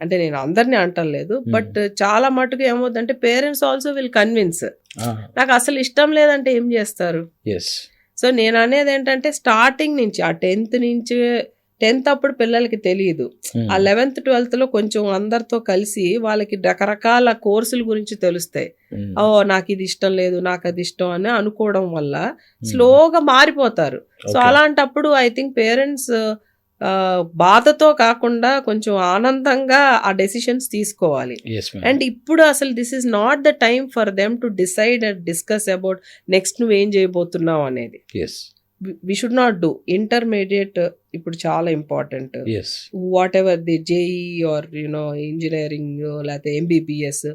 అంటే నేను అందరినీ అంటలేదు, బట్ చాలా మటుకు ఏమవుతుందంటే పేరెంట్స్ ఆల్సో విల్ కన్విన్స్. నాకు అసలు ఇష్టం లేదంటే ఏం చేస్తారు? సో నేను అనేది ఏంటంటే స్టార్టింగ్ నుంచి ఆ 10th అప్పుడు పిల్లలకి తెలియదు, ఆ 11th 12th లో కొంచెం అందరితో కలిసి వాళ్ళకి రకరకాల కోర్సుల గురించి తెలుస్తాయి. ఓ నాకు ఇది ఇష్టం లేదు, నాకు అది ఇష్టం అని అనుకోవడం వల్ల స్లోగా మారిపోతారు. సో అలాంటప్పుడు ఐ థింక్ పేరెంట్స్ బాధతో కాకుండా కొంచెం ఆనందంగా ఆ డెసిషన్స్ తీసుకోవాలి. అండ్ ఇప్పుడు అసలు this is not the time for them to decide and discuss about next నువ్వేం చేయబోతున్నావు అనేది. we should not do. Intermediate ఇప్పుడు చాలా important. Whatever the JEE or engineering లేకపోతే ఎంబీబీఎస్,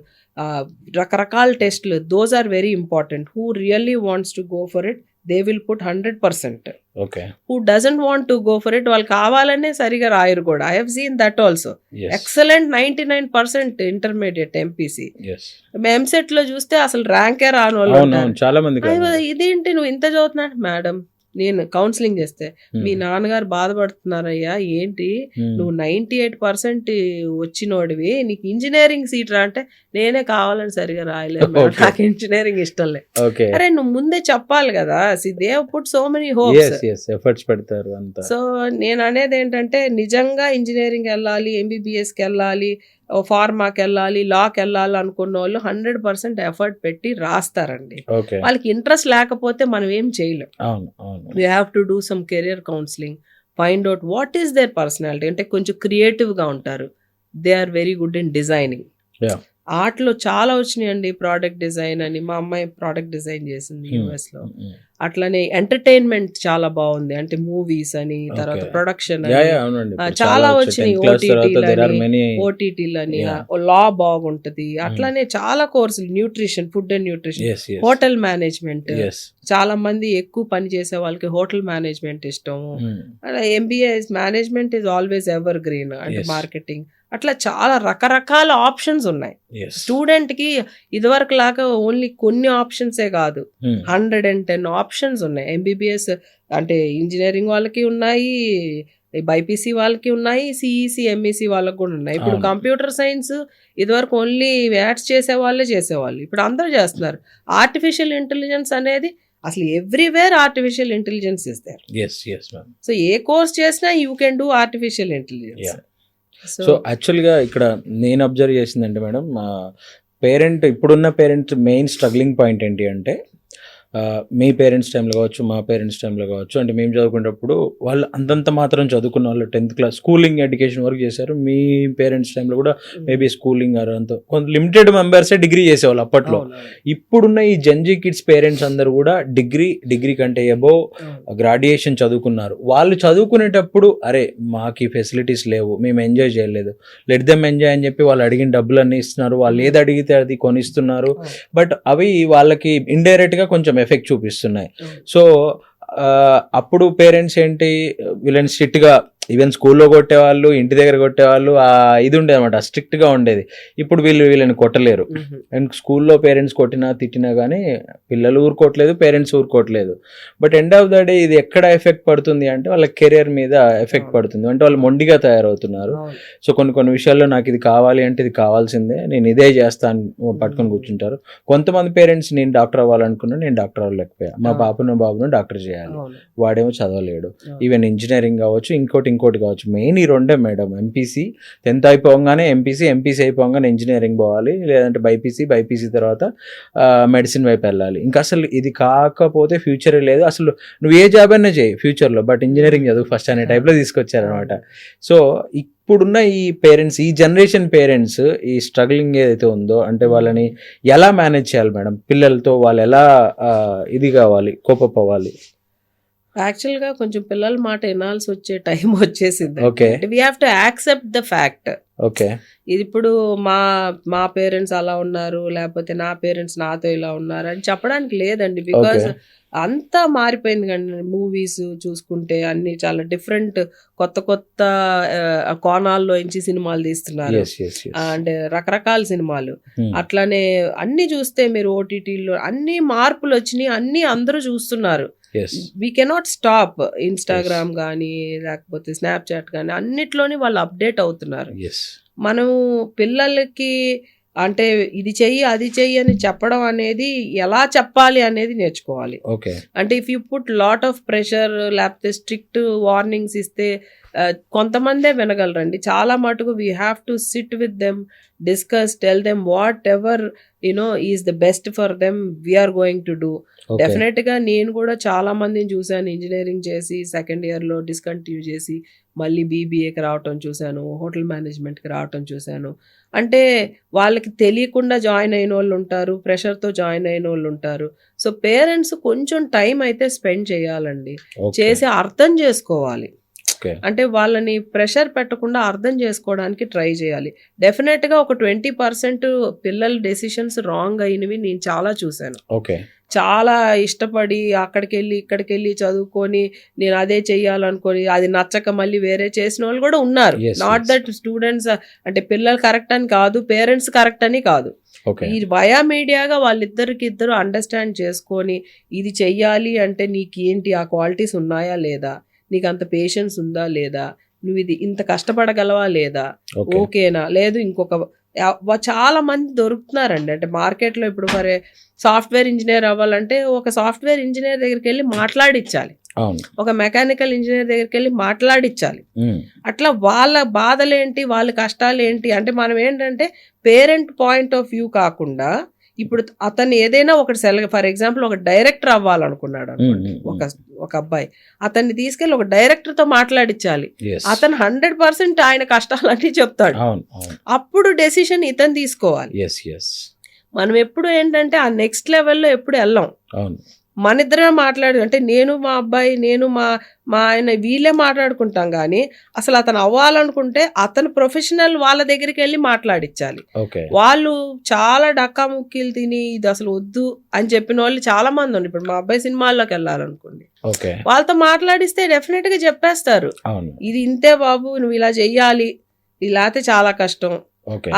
రకరకాల టెస్ట్లు, those are very important. Who really wants to go for it, they will put 100%. Okay. Who doesn't want to go for it, వాళ్ళు కావాలనే సరిగా రాయరు కూడా. I have seen that also. Excellent 99% intermediate MPC. EAMCET లో చూస్తే అసలు ర్యాంకే రాని వాళ్ళు చాలా మంది. ఇదేంటి నువ్వు ఇంత చదువుతున్నా? మేడం, నేను కౌన్సిలింగ్ చేస్తే మీ నాన్నగారు బాధపడుతున్నారయ్యా, ఏంటి నువ్వు 98% వచ్చినోడివి, నీకు ఇంజనీరింగ్ సీట్ రా అంటే నేనే కావాలని సరిగా రాయలేదు, నాకు ఇంజనీరింగ్ ఇష్టం లేదు. అరే నువ్వు ముందే చెప్పాలి కదా. They put so many hopes, efforts పెడతారు అంతా. సో నేను అనేది ఏంటంటే నిజంగా ఇంజనీరింగ్ వెళ్ళాలి, ఎంబీబీఎస్కి వెళ్ళాలి, ఫార్మాకి వెళ్ళాలి, లాకి వెళ్ళాలి అనుకున్న వాళ్ళు 100% ఎఫర్ట్ పెట్టి రాస్తారండి. వాళ్ళకి ఇంట్రెస్ట్ లేకపోతే మనం ఏం చేయలేం. We have to do some career counselling, find out what is their personality. అంటే కొంచెం క్రియేటివ్ గా ఉంటారు, they are very good in designing. ఆర్ట్లో చాలా వచ్చినాయండి, ప్రోడక్ట్ డిజైన్ అని. మా అమ్మాయి ప్రోడక్ట్ డిజైన్ చేసింది యూఎస్ లో. అట్లనే ఎంటర్టైన్మెంట్ చాలా బాగుంది, అంటే మూవీస్ అని, తర్వాత ప్రొడక్షన్ చాలా వచ్చినాయి, ఓటీటీలని, లా బాగుంటది. అట్లానే చాలా కోర్సులు, nutrition, food and nutrition, hotel management. చాలా మంది ఎక్కువ పని చేసే వాళ్ళకి హోటల్ మేనేజ్మెంట్ ఇష్టము. MBA management is always ever green, అంటే మార్కెటింగ్. అట్లా చాలా రకరకాల ఆప్షన్స్ ఉన్నాయి స్టూడెంట్ కి. ఇదివరకు లాగా ఓన్లీ కొన్ని ఆప్షన్సే కాదు, 110 ఆప్షన్స్ ఉన్నాయి. ఎంబీబీఎస్ అంటే ఇంజనీరింగ్ వాళ్ళకి ఉన్నాయి, బైపీసీ వాళ్ళకి ఉన్నాయి, సిఈసి ఎంఈసి వాళ్ళకి కూడా ఉన్నాయి. ఇప్పుడు కంప్యూటర్ సైన్స్ ఇదివరకు ఓన్లీ యాడ్స్ చేసేవాళ్ళు, ఇప్పుడు అందరూ చేస్తున్నారు. ఆర్టిఫిషియల్ ఇంటెలిజెన్స్ అనేది అసలు everywhere artificial intelligence is there. So ఏ కోర్స్ చేసినా you can do artificial intelligence. So యాక్చువల్గా ఇక్కడ నేను అబ్జర్వ్ చేసిందంటే మేడం, పేరెంట్, ఇప్పుడున్న పేరెంట్ మెయిన్ స్ట్రగ్లింగ్ పాయింట్ ఏంటి అంటే మీ పేరెంట్స్ టైంలో కావచ్చు, మా పేరెంట్స్ టైంలో కావచ్చు, అంటే మేము చదువుకునేటప్పుడు వాళ్ళు అంతంత మాత్రం చదువుకున్న వాళ్ళు 10th క్లాస్ స్కూలింగ్ ఎడ్యుకేషన్ వరకు చేశారు. మీ పేరెంట్స్ టైంలో కూడా మేబీ స్కూలింగ్ అంత కొంత లిమిటెడ్ మెంబర్సే డిగ్రీ చేసేవాళ్ళు అప్పట్లో. ఇప్పుడున్న ఈ జెన్జీ కిడ్స్ పేరెంట్స్ అందరూ కూడా డిగ్రీ కంటే అబోవ్ గ్రాడ్యుయేషన్ చదువుకున్నారు. వాళ్ళు చదువుకునేటప్పుడు అరే మాకు ఈ ఫెసిలిటీస్ లేవు, మేము ఎంజాయ్ చేయలేదు, లెట్ దెమ్ ఎంజాయ్ అని చెప్పి వాళ్ళు అడిగిన డబ్బులన్నీ ఇస్తున్నారు, వాళ్ళు ఏది అడిగితే అది కొనిస్తున్నారు. బట్ అవి వాళ్ళకి ఇండైరెక్ట్ గా కొంచెం ఎఫెక్ట్ చూపిస్తున్నాయి. సో అప్పుడు పేరెంట్స్ ఏంటి, వీళ్ళని స్ట్రిక్ట్ గా ఈవెన్ స్కూల్లో కొట్టేవాళ్ళు, ఇంటి దగ్గర కొట్టేవాళ్ళు, ఇది ఉండేది అనమాట, స్ట్రిక్ట్ గా ఉండేది. ఇప్పుడు వీళ్ళని కొట్టలేరు. అండ్ స్కూల్లో పేరెంట్స్ కొట్టినా తిట్టినా కానీ పిల్లలు ఊరుకోవట్లేదు, పేరెంట్స్ ఊరుకోవట్లేదు. But end of the day ఇది ఎక్కడ ఎఫెక్ట్ పడుతుంది అంటే వాళ్ళ కెరియర్ మీద ఎఫెక్ట్ పడుతుంది. అంటే వాళ్ళు మొండిగా తయారవుతున్నారు. సో కొన్ని విషయాల్లో నాకు ఇది కావాలి అంటే ఇది కావాల్సిందే, నేను ఇదే చేస్తాను పట్టుకొని కూర్చుంటారు. కొంతమంది పేరెంట్స్ నేను డాక్టర్ అవ్వాలనుకున్నా, నేను డాక్టర్ అవ్వలేకపోయా, మా బాబును డాక్టర్ చేయాలి, వాడేమో చదవలేడు. ఈవెన్ ఇంజనీరింగ్ కావచ్చు, ఇంకోటి కావచ్చు. మెయిన్ ఈ రెండే మేడం. ఎంపీసీ 10th అయిపోగానే ఎంపీసీ అయిపోగానే ఇంజనీరింగ్ పోవాలి, లేదంటే బైపీసీ తర్వాత మెడిసిన్ వైపు వెళ్ళాలి. ఇంకా అసలు ఇది కాకపోతే ఫ్యూచరే లేదు. అసలు నువ్వు ఏ జాబ్ అయినా చేయి ఫ్యూచర్లో, బట్ ఇంజనీరింగ్ చదువు ఫస్ట్ అనే టైప్లో తీసుకొచ్చారనమాట. సో ఇప్పుడున్న ఈ పేరెంట్స్, ఈ జనరేషన్ పేరెంట్స్ ఈ స్ట్రగ్లింగ్ ఏదైతే ఉందో అంటే వాళ్ళని ఎలా మేనేజ్ చేయాలి మేడం? పిల్లలతో వాళ్ళు ఎలా ఇది కావాలి, కోపప్ అవ్వాలి? యాక్చువల్గా కొంచెం పిల్లల మాట వినాల్సి వచ్చే టైం వచ్చేసింది. Okay, we have to accept the fact. Okay, ఇది ఇప్పుడు మా పేరెంట్స్ అలా ఉన్నారు, లేకపోతే నా పేరెంట్స్ నాతో ఇలా ఉన్నారు అని చెప్పడానికి లేదండి. బికాస్ అంతా మారిపోయింది కండి. మూవీస్ చూసుకుంటే అన్ని చాలా డిఫరెంట్ కొత్త కోణాల్లో నుంచి సినిమాలు తీస్తున్నారు. అంటే రకరకాల సినిమాలు. అట్లానే అన్ని చూస్తే మీరు ఓటీటీలో అన్ని మార్పులు వచ్చినాయి, అన్ని అందరూ చూస్తున్నారు. We cannot stop. ఇన్స్టాగ్రామ్ కానీ లేకపోతే స్నాప్చాట్ కానీ అన్నిట్లోని వాళ్ళు అప్డేట్ అవుతున్నారు. మనం పిల్లలకి అంటే ఇది చెయ్యి అది చెయ్యి అని చెప్పడం అనేది ఎలా చెప్పాలి అనేది నేర్చుకోవాలి. అంటే if you put lot of pressure లేకపోతే స్ట్రిక్ట్ వార్నింగ్స్ ఇస్తే కొంతమందే వినగలరండి. చాలా మటుకు we have to sit with them, discuss, tell them whatever is the best for them we're going to do. Definite గా నేను కూడా చాలా మందిని చూశాను, ఇంజనీరింగ్ చేసి సెకండ్ ఇయర్ లో డిస్కంటిన్యూ చేసి మళ్ళీ బీబీఏకి రావటం చూశాను, హోటల్ మేనేజ్మెంట్కి రావటం చూశాను. అంటే వాళ్ళకి తెలియకుండా జాయిన్ అయిన వాళ్ళు ఉంటారు, ప్రెషర్తో జాయిన్ అయిన వాళ్ళు ఉంటారు. సో పేరెంట్స్ కొంచెం టైం అయితే స్పెండ్ చేయాలండి, చేసి అర్థం చేసుకోవాలి. అంటే వాళ్ళని ప్రెషర్ పెట్టకుండా అర్థం చేసుకోవడానికి ట్రై చేయాలి. డెఫినెట్గా ఒక 20% పిల్లల డెసిషన్స్ రాంగ్ అయినవి నేను చాలా చూశాను. చాలా ఇష్టపడి అక్కడికి వెళ్ళి ఇక్కడికి వెళ్ళి చదువుకొని నేను అదే చెయ్యాలనుకొని అది నచ్చక మళ్ళీ వేరే చేసిన వాళ్ళు కూడా ఉన్నారు. నాట్ దట్ స్టూడెంట్స్ అంటే పిల్లలు కరెక్ట్ అని కాదు, పేరెంట్స్ కరెక్ట్ అని కాదు. ఈ వయా మీడియాగా వాళ్ళిద్దరికిద్దరు అండర్స్టాండ్ చేసుకొని ఇది చెయ్యాలి అంటే నీకు ఏంటి ఆ క్వాలిటీస్ ఉన్నాయా లేదా, నీకు అంత పేషెన్స్ ఉందా లేదా, నువ్వు ఇది ఇంత కష్టపడగలవా లేదా, ఓకేనా, లేదు ఇంకొక చాలా మంది దొరుకుతున్నారండి. అంటే మార్కెట్లో ఇప్పుడు ఫర్ సాఫ్ట్వేర్ ఇంజనీర్ అవ్వాలంటే ఒక సాఫ్ట్వేర్ ఇంజనీర్ దగ్గరికి వెళ్ళి మాట్లాడిచ్చాలి, ఒక మెకానికల్ ఇంజనీర్ దగ్గరికి వెళ్ళి మాట్లాడిచ్చాలి. అట్లా వాళ్ళ బాధలేంటి, వాళ్ళ కష్టాలు ఏంటి అంటే మనం ఏంటంటే పేరెంట్ పాయింట్ ఆఫ్ వ్యూ కాకుండా ఇప్పుడు అతను ఏదైనా ఒకటి ఫర్ ఎగ్జాంపుల్ ఒక డైరెక్టర్ అవ్వాలనుకున్నాడు అనుకోండి, ఒక అబ్బాయి, అతన్ని తీసుకెళ్ళి ఒక డైరెక్టర్ తో మాట్లాడించాలి. అతను 100% ఆయన కష్టాలన్నీ చెప్తాడు, అప్పుడు డెసిషన్ ఇతను తీసుకోవాలి. మనం ఎప్పుడు ఏంటంటే ఆ నెక్స్ట్ లెవెల్లో ఎప్పుడు వెళ్ళాం, మన ఇద్దరే మాట్లాడు అంటే నేను మా అబ్బాయి నేను మా ఆయన వీళ్ళే మాట్లాడుకుంటాం. కానీ అసలు అతను అవ్వాలనుకుంటే అతను ప్రొఫెషనల్ వాళ్ళ దగ్గరికి వెళ్ళి మాట్లాడించాలి. వాళ్ళు చాలా డక్కా ముక్కీలు తిని ఇది అసలు వద్దు అని చెప్పిన వాళ్ళు చాలా మంది ఉన్నారు. ఇప్పుడు మా అబ్బాయి సినిమాల్లోకి వెళ్ళాలనుకోండి, వాళ్ళతో మాట్లాడిస్తే డెఫినెట్ గా చెప్పేస్తారు, ఇది ఇంతే బాబు, నువ్వు ఇలా చెయ్యాలి, ఇలాతే చాలా కష్టం,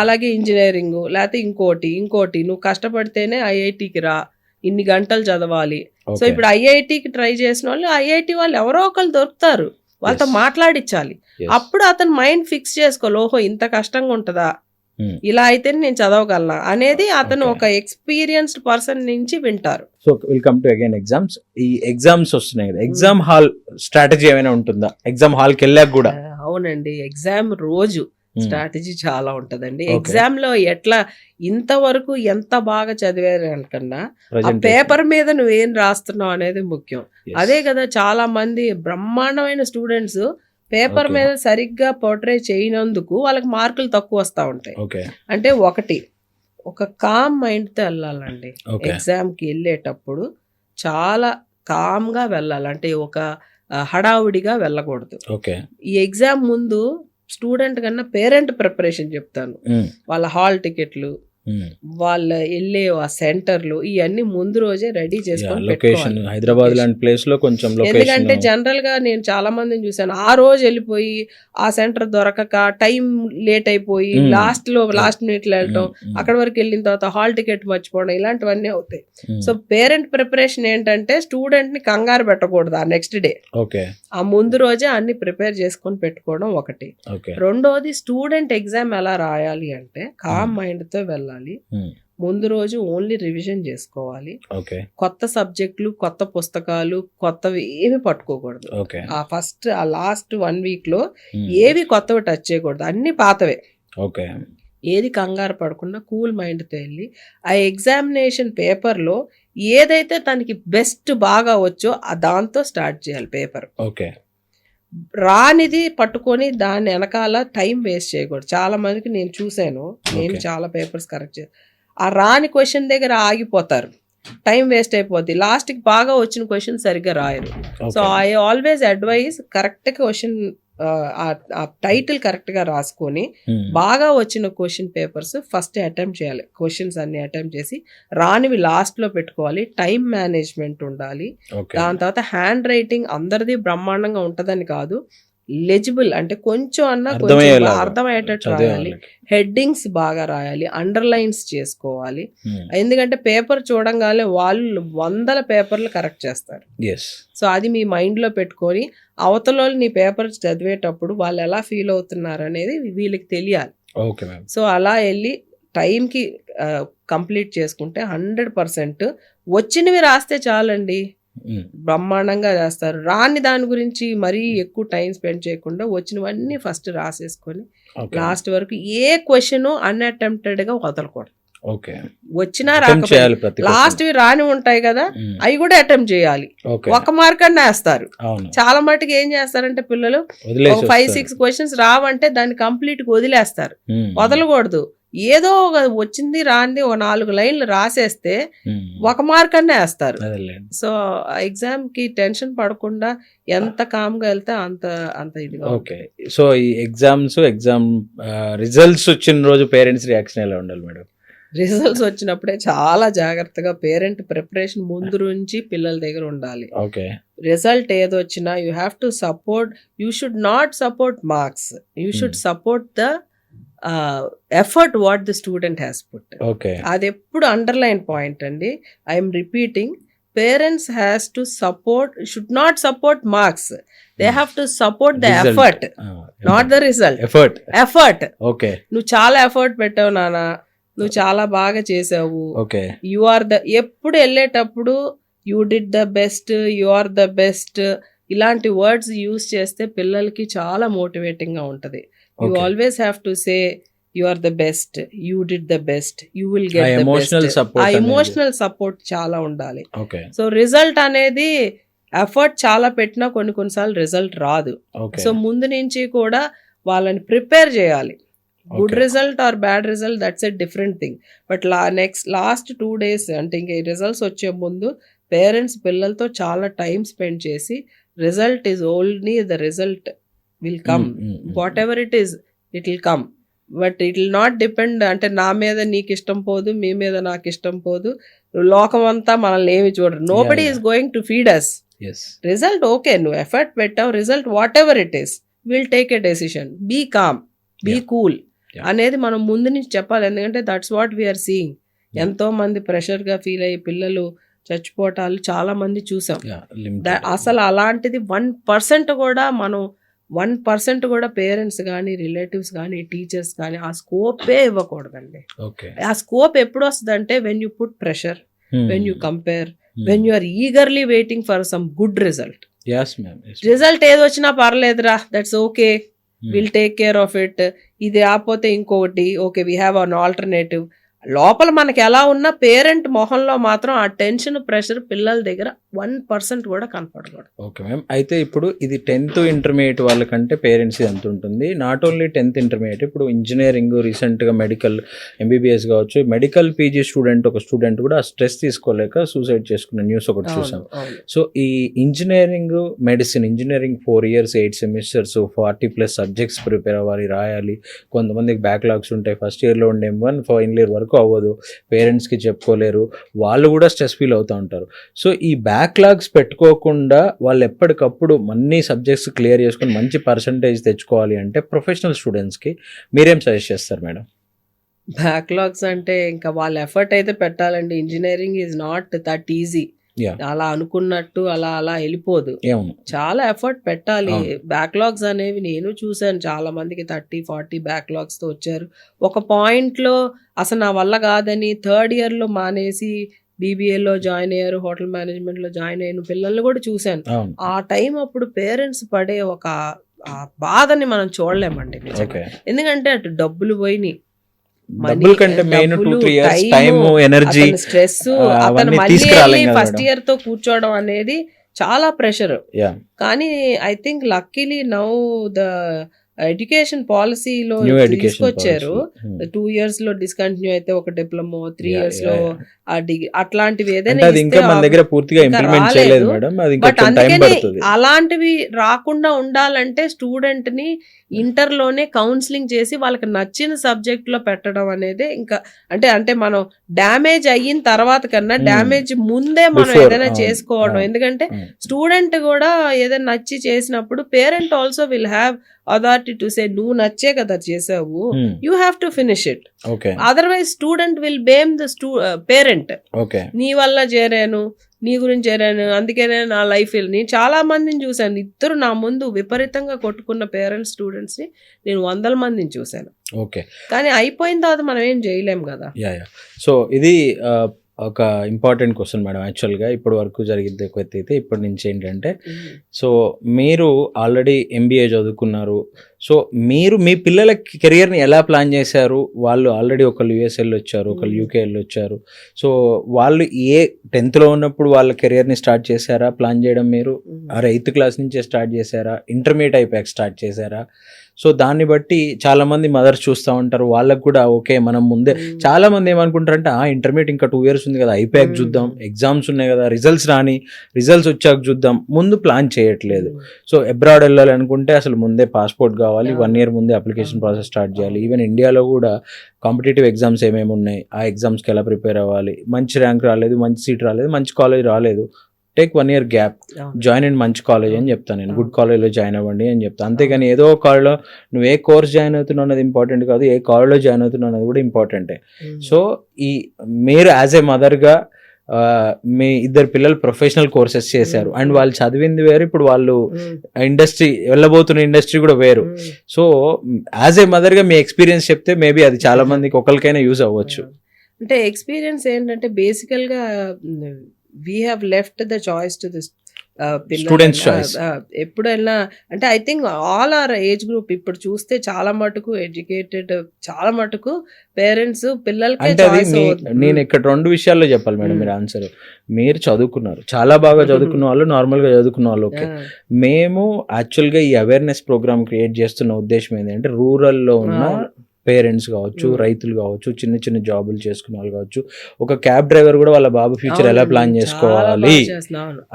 అలాగే ఇంజనీరింగ్ లేకపోతే ఇంకోటి నువ్వు కష్టపడితేనే ఐఐటికి రా, ఇన్ని గంటలు చదవాలి. సో ఇప్పుడు ఐఐటికి ట్రై చేసిన వాళ్ళు ఐఐటి వాళ్ళు ఎవరో ఒకరు దొరుకుతారు, వాళ్ళతో మాట్లాడించాలి. అప్పుడు అతను మైండ్ ఫిక్స్ చేసుకోవాలి, ఓహో ఇంత కష్టంగా ఉంటుందా, ఇలా అయితే నేను చదవగలనా అనేది అతను ఒక ఎక్స్పీరియన్స్డ్ పర్సన్ నుంచి వింటారు. So welcome to again exams. ఈ ఎగ్జామ్స్ వస్తున్నాయి కదా, ఎగ్జామ్ హాల్ స్ట్రాటజీ ఏమైనా ఉంటుందా? ఎగ్జామ్ హాల్కి వెళ్ళాక కూడా? అవునండి, ఎగ్జామ్ రోజు స్ట్రాటజీ చాలా ఉంటదండి. Okay. ఎగ్జామ్ లో ఎట్లా ఇంతవరకు ఎంత బాగా చదివారనుకన్నా ఆ Presentation. పేపర్ మీద నువ్వేం రాస్తున్నావు అనేది ముఖ్యం. Yes. అదే కదా చాలా మంది బ్రహ్మాండమైన స్టూడెంట్స్ పేపర్ Okay. మీద సరిగ్గా పోర్ట్రే చేయనందుకు వాళ్ళకి మార్కులు తక్కువ వస్తూ ఉంటాయి. ఓకే అంటే ఒక కామ్ మైండ్తో వెళ్ళాలండి. Okay. ఎగ్జామ్కి వెళ్ళేటప్పుడు చాలా కామ్గా వెళ్ళాలి. అంటే ఒక హడావుడిగా వెళ్ళకూడదు. ఓకే ఈ ఎగ్జామ్ ముందు స్టూడెంట్ కన్నా పేరెంట్ ప్రిపరేషన్ చెప్తాను. వాళ్ళ హాల్ టికెట్లు, వాళ్ళ వెళ్ళే ఆ సెంటర్లు ఇవన్నీ ముందు రోజే రెడీ చేసుకొని లొకేషన్ పెట్టుకోవాలి. హైదరాబాద్ లాంటి ప్లేస్ లో కొంచెం ఎందుకంటే లొకేషన్ జనరల్ గా నేను చాలా మందిని చూసాను, ఆ రోజు వెళ్ళిపోయి ఆ సెంటర్ దొరకక టైం లేట్ అయిపోయి లాస్ట్ మినిట్ లో వెళ్ళటం, అక్కడ వరకు వెళ్ళిన తర్వాత హాల్ టికెట్ మర్చిపోవడం, ఇలాంటివన్నీ అవుతాయి. సో పేరెంట్ ప్రిపరేషన్ ఏంటంటే స్టూడెంట్ ని కంగారు పెట్టకూడదు. ఆ నెక్స్ట్ డే ఓకే ఆ ముందు రోజే అన్ని ప్రిపేర్ చేసుకొని పెట్టుకోవడం ఒకటి. ఓకే రెండోది స్టూడెంట్ ఎగ్జామ్ ఎలా రాయాలి అంటే కామ్ మైండ్ తో వెళ్ళాలి. ముందు రోజు ఓన్లీ రివిజన్ చేసుకోవాలి. ఓకే కొత్త సబ్జెక్టులు, కొత్త పుస్తకాలు, కొత్తవి ఏమి పట్టుకోకూడదు. ఓకే ఆ లాస్ట్ 1 week లో ఏవి కొత్తవి టచ్ చేయకూడదు, అన్ని పాతవే. ఓకే ఏది కంగారు పడకుండా కూల్ మైండ్తో వెళ్ళి ఆ ఎగ్జామినేషన్ పేపర్లో ఏదైతే తనకి బెస్ట్ బాగా వచ్చో దాంతో స్టార్ట్ చేయాలి పేపర్. ఓకే రానిది పట్టుకొని దాని వెనకాల టైం వేస్ట్ చేయకూడదు. చాలా మందికి నేను చూశాను, నేను చాలా పేపర్స్ కరెక్ట్ చేశాను. ఆ రాని క్వశ్చన్ దగ్గర ఆగిపోతారు, టైం వేస్ట్ అయిపోద్ది, లాస్ట్కి బాగా వచ్చిన క్వశ్చన్ సరిగ్గా రాయరు. So I always advise correct question, ఆ టైటిల్ కరెక్ట్గా రాసుకొని బాగా వచ్చిన క్వశ్చన్ పేపర్స్ ఫస్ట్ అటెంప్ట్ చేయాలి. క్వశ్చన్స్ అన్ని అటెంప్ట్ చేసి రానివి లాస్ట్లో పెట్టుకోవాలి. టైం మేనేజ్మెంట్ ఉండాలి. దాని తర్వాత హ్యాండ్ రైటింగ్ అందరిది బ్రహ్మాండంగా ఉంటుందని కాదు, లెజిబుల్ అంటే కొంచెం అన్నా కొంచెం అర్థమయ్యేటట్టు రాయాలి. హెడ్డింగ్స్ బాగా రాయాలి, అండర్లైన్స్ చేసుకోవాలి. ఎందుకంటే పేపర్ చూడంగానే వాళ్ళు 100 పేపర్లు కరెక్ట్ చేస్తారు. సో అది మీ మైండ్లో పెట్టుకొని అవతల నీ పేపర్ చదివేటప్పుడు వాళ్ళు ఎలా ఫీల్ అవుతున్నారు అనేది వీళ్ళకి తెలియాలి. సో అలా వెళ్ళి టైంకి కంప్లీట్ చేసుకుంటే 100% వచ్చినవి రాస్తే చాలండి, బ్రహ్మాండంగా చేస్తారు. రాని దాని గురించి మరీ ఎక్కువ టైం స్పెండ్ చేయకుండా వచ్చినవన్నీ ఫస్ట్ రాసేసుకొని లాస్ట్ వరకు ఏ క్వశ్చన్ అన్అటెంప్టెడ్ గా వదలకూడదు. వచ్చినా రాకపోయినా లాస్ట్ రాని ఉంటాయి కదా, అవి కూడా అటెంప్ట్ చేయాలి. 1 మార్క్ అన్నా వేస్తారు. చాలా మటుకు ఏం చేస్తారంటే పిల్లలు 5-6 క్వశ్చన్స్ రావంటే దాన్ని కంప్లీట్ గా వదిలేస్తారు. వదలకూడదు. ఏదో వచ్చింది రాంది 4 లైన్లు రాసేస్తే 1 మార్క్ అన్నా వేస్తారు. సో ఎగ్జామ్ కి టెన్షన్ పడకుండా ఎంత కామ్ గా వెళ్తే అంత ఇదిగా. ఓకే. సో ఈ ఎగ్జామ్ రిజల్ట్స్ వచ్చిన రోజు పేరెంట్స్ రియాక్షన్ ఎలా ఉండాలి మేడం? రిజల్ట్స్ వచ్చినప్పుడే చాలా జాగ్రత్తగా పేరెంట్ ప్రిపరేషన్ ముందు నుంచి పిల్లల దగ్గర ఉండాలి. ఓకే. రిజల్ట్ ఏదొచ్చినా you have to support, you should not support marks, you should support the effort what the student has put. అది ఎప్పుడు అండర్లైన్ పాయింట్ అండి. I'm repeating, parents has to support, should not support marks, they have to support the effort, not the result. Effort. నువ్వు చాలా ఎఫర్ట్ పెట్టావు నాన్న, నువ్వు చాలా బాగా చేసావు, యు ఆర్ ద, ఎప్పుడు వెళ్ళేటప్పుడు you did the best, you are the best, ఇలాంటి వర్డ్స్ యూజ్ చేస్తే పిల్లలకి చాలా మోటివేటింగ్ గా ఉంటది. You always have to say you are the best, you did the best, you will get the emotional best. Support emotional support చాలా ఉండాలి. సో రిజల్ట్ అనేది ఎఫర్ట్ చాలా పెట్టినా కొన్నిసార్లు రిజల్ట్ రాదు. సో ముందు నుంచి కూడా వాళ్ళని ప్రిపేర్ చేయాలి. Good result or bad result, that's a different thing. But last 2 days అంటే ఇంకా ఈ రిజల్ట్స్ వచ్చే ముందు పేరెంట్స్ పిల్లలతో చాలా టైం స్పెండ్ చేసి result is only the result will come, whatever it is, it will come, but it will not depend అంటే నా మీద నీకు ఇష్టం పోదు, మీ మీద నాకు ఇష్టం పోదు, లోకం అంతా మనల్ని ఏమి చూడరు. Nobody is going to feed us. Result okay, నువ్వు ఎఫర్ట్ పెట్టావు, result whatever it is, will take a decision, be calm, be cool అనేది మనం ముందు నుంచి చెప్పాలి. ఎందుకంటే దట్స్ వాట్ వీఆర్ సీయింగ్. ఎంతో మంది ప్రెషర్ గా ఫీల్ అయ్యి పిల్లలు చచ్చిపోవటాలు చాలా మంది చూసాం. అసలు అలాంటిది 1% కూడా మనం 1% కూడా పేరెంట్స్ కానీ రిలేటివ్స్ కానీ టీచర్స్ కానీ ఆ స్కోపే ఇవ్వకూడదండి. ఆ స్కోప్ ఎప్పుడు వస్తుంది అంటే when you put pressure, when you compare, when you are eagerly waiting for some good result. Result ఏది వచ్చినా పర్లేదురా, that's okay, will take care of it. ఇది ఆపోతే ఇంకొకటి, okay we have an alternative. లోపల మనకి ఎలా ఉన్నా పేరెంట్ మొహంలో మాత్రం ఆ టెన్షన్ ప్రెషర్ పిల్లల దగ్గర 1% కూడా కనపడకూడదు. Okay ma'am. అయితే ఇప్పుడు ఇది 10th ఇంటర్మీడియట్ వాళ్ళకంటే పేరెంట్స్ ఎంత ఉంటుంది? నాట్ ఓన్లీ 10th ఇంటర్మీడియట్, ఇప్పుడు ఇంజనీరింగ్, రీసెంట్గా మెడికల్ ఎంబీబీఎస్ కావచ్చు, మెడికల్ పీజీ స్టూడెంట్ ఒక స్టూడెంట్ కూడా స్ట్రెస్ తీసుకోలేక సూసైడ్ చేసుకున్న న్యూస్ ఒకటి చూసాం. సో ఈ engineering medicine, engineering 4 years 8 semesters 40+ subjects prepare అవ్వాలి, రాయాలి. కొంతమందికి బ్యాక్లాగ్స్ ఉంటాయి. ఫస్ట్ ఇయర్లో ఉండే M1 ఫైనల్ ఇయర్ వరకు అవ్వదు, పేరెంట్స్కి చెప్పుకోలేరు, వాళ్ళు కూడా స్ట్రెస్ ఫీల్ అవుతూ ఉంటారు. సో ఈ బ్యాక్లాగ్స్ పెట్టుకోకుండా వాళ్ళు ఎప్పటికప్పుడు అన్ని సబ్జెక్ట్స్ క్లియర్ చేసుకొని మంచి పర్సంటేజ్ తెచ్చుకోవాలి అంటే ప్రొఫెషనల్ స్టూడెంట్స్కి మీరేం సజెస్ట్ చేస్తారు మేడం? బ్యాక్లాగ్స్ అంటే ఇంకా వాళ్ళ ఎఫర్ట్ అయితే పెట్టాలండి. Engineering is not that easy. అలా అనుకున్నట్టు అలా అలా వెళ్ళిపోదు, చాలా ఎఫర్ట్ పెట్టాలి. బ్యాక్లాగ్స్ అనేవి నేను చూసాను, చాలా మందికి 30-40 బ్యాక్లాగ్స్ తో వచ్చారు. ఒక పాయింట్ లో అసలు నా వల్ల కాదని 3rd year లో మానేసి బీబీఏలో జాయిన్ అయ్యారు, హోటల్ మేనేజ్మెంట్ లో జాయిన్ అయిన పిల్లల్ని కూడా చూశాను. ఆ టైం అప్పుడు పేరెంట్స్ పడే ఒక బాధని మనం చూడలేమండి నిజంగా. ఎందుకంటే అటు డబ్బులు పోయినాయి, డబ్బుల కంటే main 2-3 years time, energy, stress, అతను మళ్ళీ ఫస్ట్ ఇయర్ తో కూర్చోవడం అనేది చాలా ప్రెషర్. కానీ I think luckily now the education పాలసీలో తీసుకొచ్చారు. 2 years లో డిస్కంటిన్యూ అయితే ఒక డిప్లొమా, 3 years లో ఆ డిగ్రీ, అట్లాంటివి ఏదైనా బట్ అందుకని అలాంటివి రాకుండా ఉండాలంటే స్టూడెంట్ ని ఇంటర్ లోనే కౌన్సిలింగ్ చేసి వాళ్ళకి నచ్చిన సబ్జెక్ట్ లో పెట్టడం అనేది ఇంకా అంటే మనం డ్యామేజ్ అయిన తర్వాత కన్నా డ్యామేజ్ ముందే మనం ఏదైనా చేసుకోవడం. ఎందుకంటే స్టూడెంట్ కూడా ఏదైనా నచ్చి చేసినప్పుడు parent also will have authority to say నువ్వు నచ్చే కదా చేసావు, you have to finish it. Otherwise student will blame the parent. నీ వల్ల చేరాను, నీ గురించి చేరాను, అందుకనే నా లైఫ్. నేను చాలా మందిని చూశాను, ఇద్దరు నా ముందు విపరీతంగా కొట్టుకున్న పేరెంట్స్ స్టూడెంట్స్ ని నేను 100 మందిని చూశాను. కానీ అయిపోయిన తర్వాత మనం ఏం చేయలేం కదా. సో ఇది ఒక ఇంపార్టెంట్ క్వశ్చన్ మేడం. యాక్చువల్గా ఇప్పటి వరకు జరిగింది ఒక అయితే ఇప్పటి నుంచి ఏంటంటే, సో మీరు ఆల్రెడీ MBA చదువుకున్నారు. సో మీరు మీ పిల్లల కెరియర్ని ఎలా ప్లాన్ చేశారు? వాళ్ళు ఆల్రెడీ ఒకళ్ళు US వెళ్ళొచ్చారు, ఒకళ్ళు UK వెళ్ళొచ్చారు. సో వాళ్ళు 10th లో ఉన్నప్పుడు వాళ్ళ కెరియర్ని స్టార్ట్ చేశారా ప్లాన్ చేయడం? మీరు 8th class నుంచే స్టార్ట్ చేశారా? ఇంటర్మీడియట్ అయిపోయాక స్టార్ట్ చేశారా? సో దాన్ని బట్టి చాలా మంది మదర్స్ చూస్తూ ఉంటారు, వాళ్ళకు కూడా ఓకే మనం ముందే, చాలా మంది ఏమనుకుంటారంటే ఇంటర్మీడియట్ ఇంకా 2 years ఉంది కదా, అయిపోయాక చూద్దాం, ఎగ్జామ్స్ ఉన్నాయి కదా, రిజల్ట్స్ వచ్చాక చూద్దాం, ముందు ప్లాన్ చేయట్లేదు. సో అబ్రాడ్ వెళ్ళాలి అనుకుంటే అసలు ముందే పాస్పోర్ట్ కావాలి, 1 year ముందే అప్లికేషన్ ప్రాసెస్ స్టార్ట్ చేయాలి. ఈవెన్ ఇండియాలో కూడా కాంపిటేటివ్ ఎగ్జామ్స్ ఏమేమి ఉన్నాయి, ఆ ఎగ్జామ్స్కి ఎలా ప్రిపేర్ అవ్వాలి, మంచి ర్యాంక్ రాలేదు, మంచి సీట్ రాలేదు, మంచి కాలేజ్ రాలేదు, take 1 year gap, join in మంచి కాలేజ్ అని చెప్తాను నేను, గుడ్ కాలేజ్లో జాయిన్ అవ్వండి అని చెప్తాను. అంతేగాని ఏదో ఒక కాలేజ్లో నువ్వు ఏ కోర్స్ జాయిన్ అవుతున్నావు అన్నది ఇంపార్టెంట్ కాదు, ఏ కాలేజ్లో జాయిన్ అవుతున్నావు అన్నది కూడా ఇంపార్టెంటే. సో ఈ మీరు యాజ్ ఏ మదర్గా మీ ఇద్దరు పిల్లలు ప్రొఫెషనల్ కోర్సెస్ చేశారు అండ్ వాళ్ళు చదివింది వేరు, ఇప్పుడు వాళ్ళు వెళ్ళబోతున్న ఇండస్ట్రీ కూడా వేరు. సో యాజ్ ఏ మదర్గా మీ ఎక్స్పీరియన్స్ చెప్తే మేబీ అది చాలా మందికి ఒకరికైనా యూజ్ అవ్వచ్చు. అంటే ఎక్స్పీరియన్స్ ఏంటంటే బేసికల్గా we have left the choice to this students choice. ఎప్పుడైనా అంటే I think all our age group ఇప్పుడు చూస్తే చాలా మటుకు ఎడ్యుకేటెడ్, చాలా మటుకు పేరెంట్స్ పిల్లలకి. నేను ఇక్కడ 2 విషయాల్లో చెప్పాలి మేడం మీరు ఆన్సర్. మీరు చదువుకున్నారు, చాలా బాగా చదువుకున్న వాళ్ళు, నార్మల్గా చదువుకున్న వాళ్ళు ఓకే. మేము యాక్చువల్గా ఈ అవేర్నెస్ ప్రోగ్రామ్ క్రియేట్ చేస్తున్న ఉద్దేశం ఏంటంటే రూరల్లో ఉన్న పేరెంట్స్ కావచ్చు, రైతులు కావచ్చు, చిన్న చిన్న జాబులు చేసుకునే వాళ్ళు కావచ్చు, ఒక క్యాబ్ డ్రైవర్ కూడా వాళ్ళ బాబు ఫ్యూచర్ ఎలా ప్లాన్ చేసుకోవాలి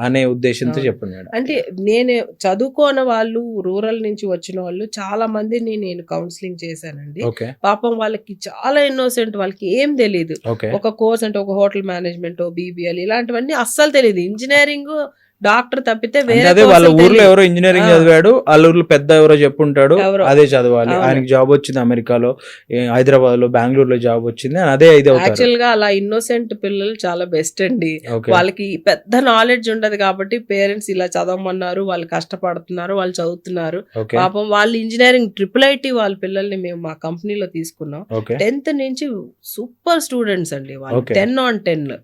అనే ఉద్దేశంతో చెప్పండి మేడం. అంటే నేను చదువుకోని వాళ్ళు, రూరల్ నుంచి వచ్చిన వాళ్ళు చాలా మందిని నేను కౌన్సిలింగ్ చేశానండి. పాపం వాళ్ళకి చాలా ఇన్నోసెంట్, వాళ్ళకి ఏం తెలియదు. ఒక కోర్స్ అంటే ఒక హోటల్ మేనేజ్మెంట్, BBL ఇలాంటివన్నీ అస్సలు తెలియదు. ఇంజనీరింగ్, డాక్టర్ తప్పితే వేరే వాళ్ళ ఊర్లో ఎవరో ఇంజనీరింగ్ చదివాడు, వాళ్ళ ఊర్లో పెద్ద ఎవరో చెప్పుంటాడు, అదే చదవాలి, ఆయనకి జాబ్ వచ్చింది అమెరికాలో, హైదరాబాద్ లో, బెంగళూరులో జాబ్ వచ్చింది, అదే యాక్చువల్ గా అలా ఇన్నోసెంట్ పిల్లలు చాలా బెస్ట్ అండి. వాళ్ళకి పెద్ద నాలెడ్జ్ ఉండదు కాబట్టి పేరెంట్స్ ఇలా చదవమన్నారు, వాళ్ళు కష్టపడుతున్నారు, వాళ్ళు చదువుతున్నారు. పాపం వాళ్ళు ఇంజనీరింగ్ IIIT వాళ్ళ పిల్లల్ని మేము మా కంపెనీలో తీసుకున్నాం. 10th నుంచి సూపర్ స్టూడెంట్స్ అండి వాళ్ళు, 10 on 10.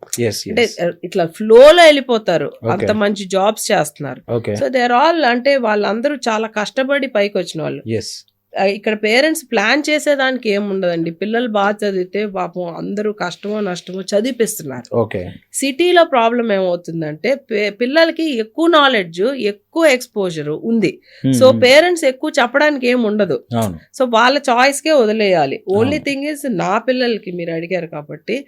అంటే ఇట్లా ఫ్లోలో వెళ్ళిపోతారు, అంత మంచి జాబ్స్ చేస్తున్నారు. సో దే ఆర్ ఆల్ అంటే వాళ్ళందరూ చాలా కష్టపడి పైకి వచ్చిన వాళ్ళు. ఇక్కడ పేరెంట్స్ ప్లాన్ చేసేదానికి ఏముండదండి. పిల్లలు బాగా చదివితే పాపం అందరూ కష్టమో నష్టమో చదివిపిస్తున్నారు. ఓకే. సిటీలో ప్రాబ్లం ఏమవుతుందంటే పిల్లలకి ఎక్కువ నాలెడ్జ్, ఎక్కువ ఎక్స్పోజర్ ఉంది. సో పేరెంట్స్ ఎక్కువ చెప్పడానికి ఏమి ఉండదు. సో వాళ్ళ చాయిస్ కే వదిలేయాలి. ఓన్లీ థింగ్ ఇస్, నా పిల్లలకి మీరు అడిగారు కాబట్టి,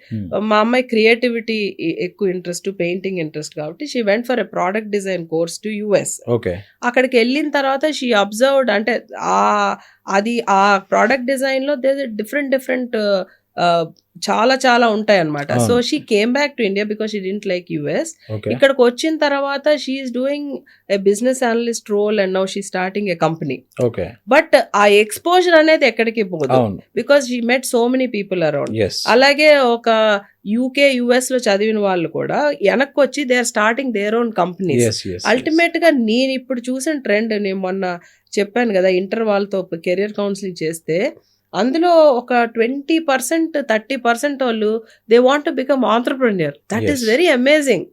మా అమ్మాయి క్రియేటివిటీ ఎక్కువ ఇంట్రెస్ట్, పెయింటింగ్ ఇంట్రెస్ట్ కాబట్టి she went for a product design course to US. అక్కడికి వెళ్ళిన తర్వాత షీ అబ్జర్వ్డ్, అంటే అది ఆ ప్రోడక్ట్ డిజైన్ లో డిఫరెంట్ చాలా చాలా ఉంటాయి అనమాట. So she came back to India because she didn't like US. ఇక్కడికి వచ్చిన తర్వాత she is doing a business analyst role and now she starting a company. But ఆ ఎక్స్పోజర్ అనేది ఎక్కడికి పోదు because she met so many people around. అలాగే ఒక యూకే యుఎస్ లో చదివిన వాళ్ళు కూడా వెనక్కి వచ్చి they are starting their own companies. Ultimate గా నేను ఇప్పుడు చూసిన ట్రెండ్, నేను మొన్న చెప్పాను కదా ఇంటర్ వాళ్ళతో కెరియర్ కౌన్సిలింగ్ చేస్తే, అందులో ఒక 20%, 30% వాళ్ళు they want to become entrepreneur. That is very amazing.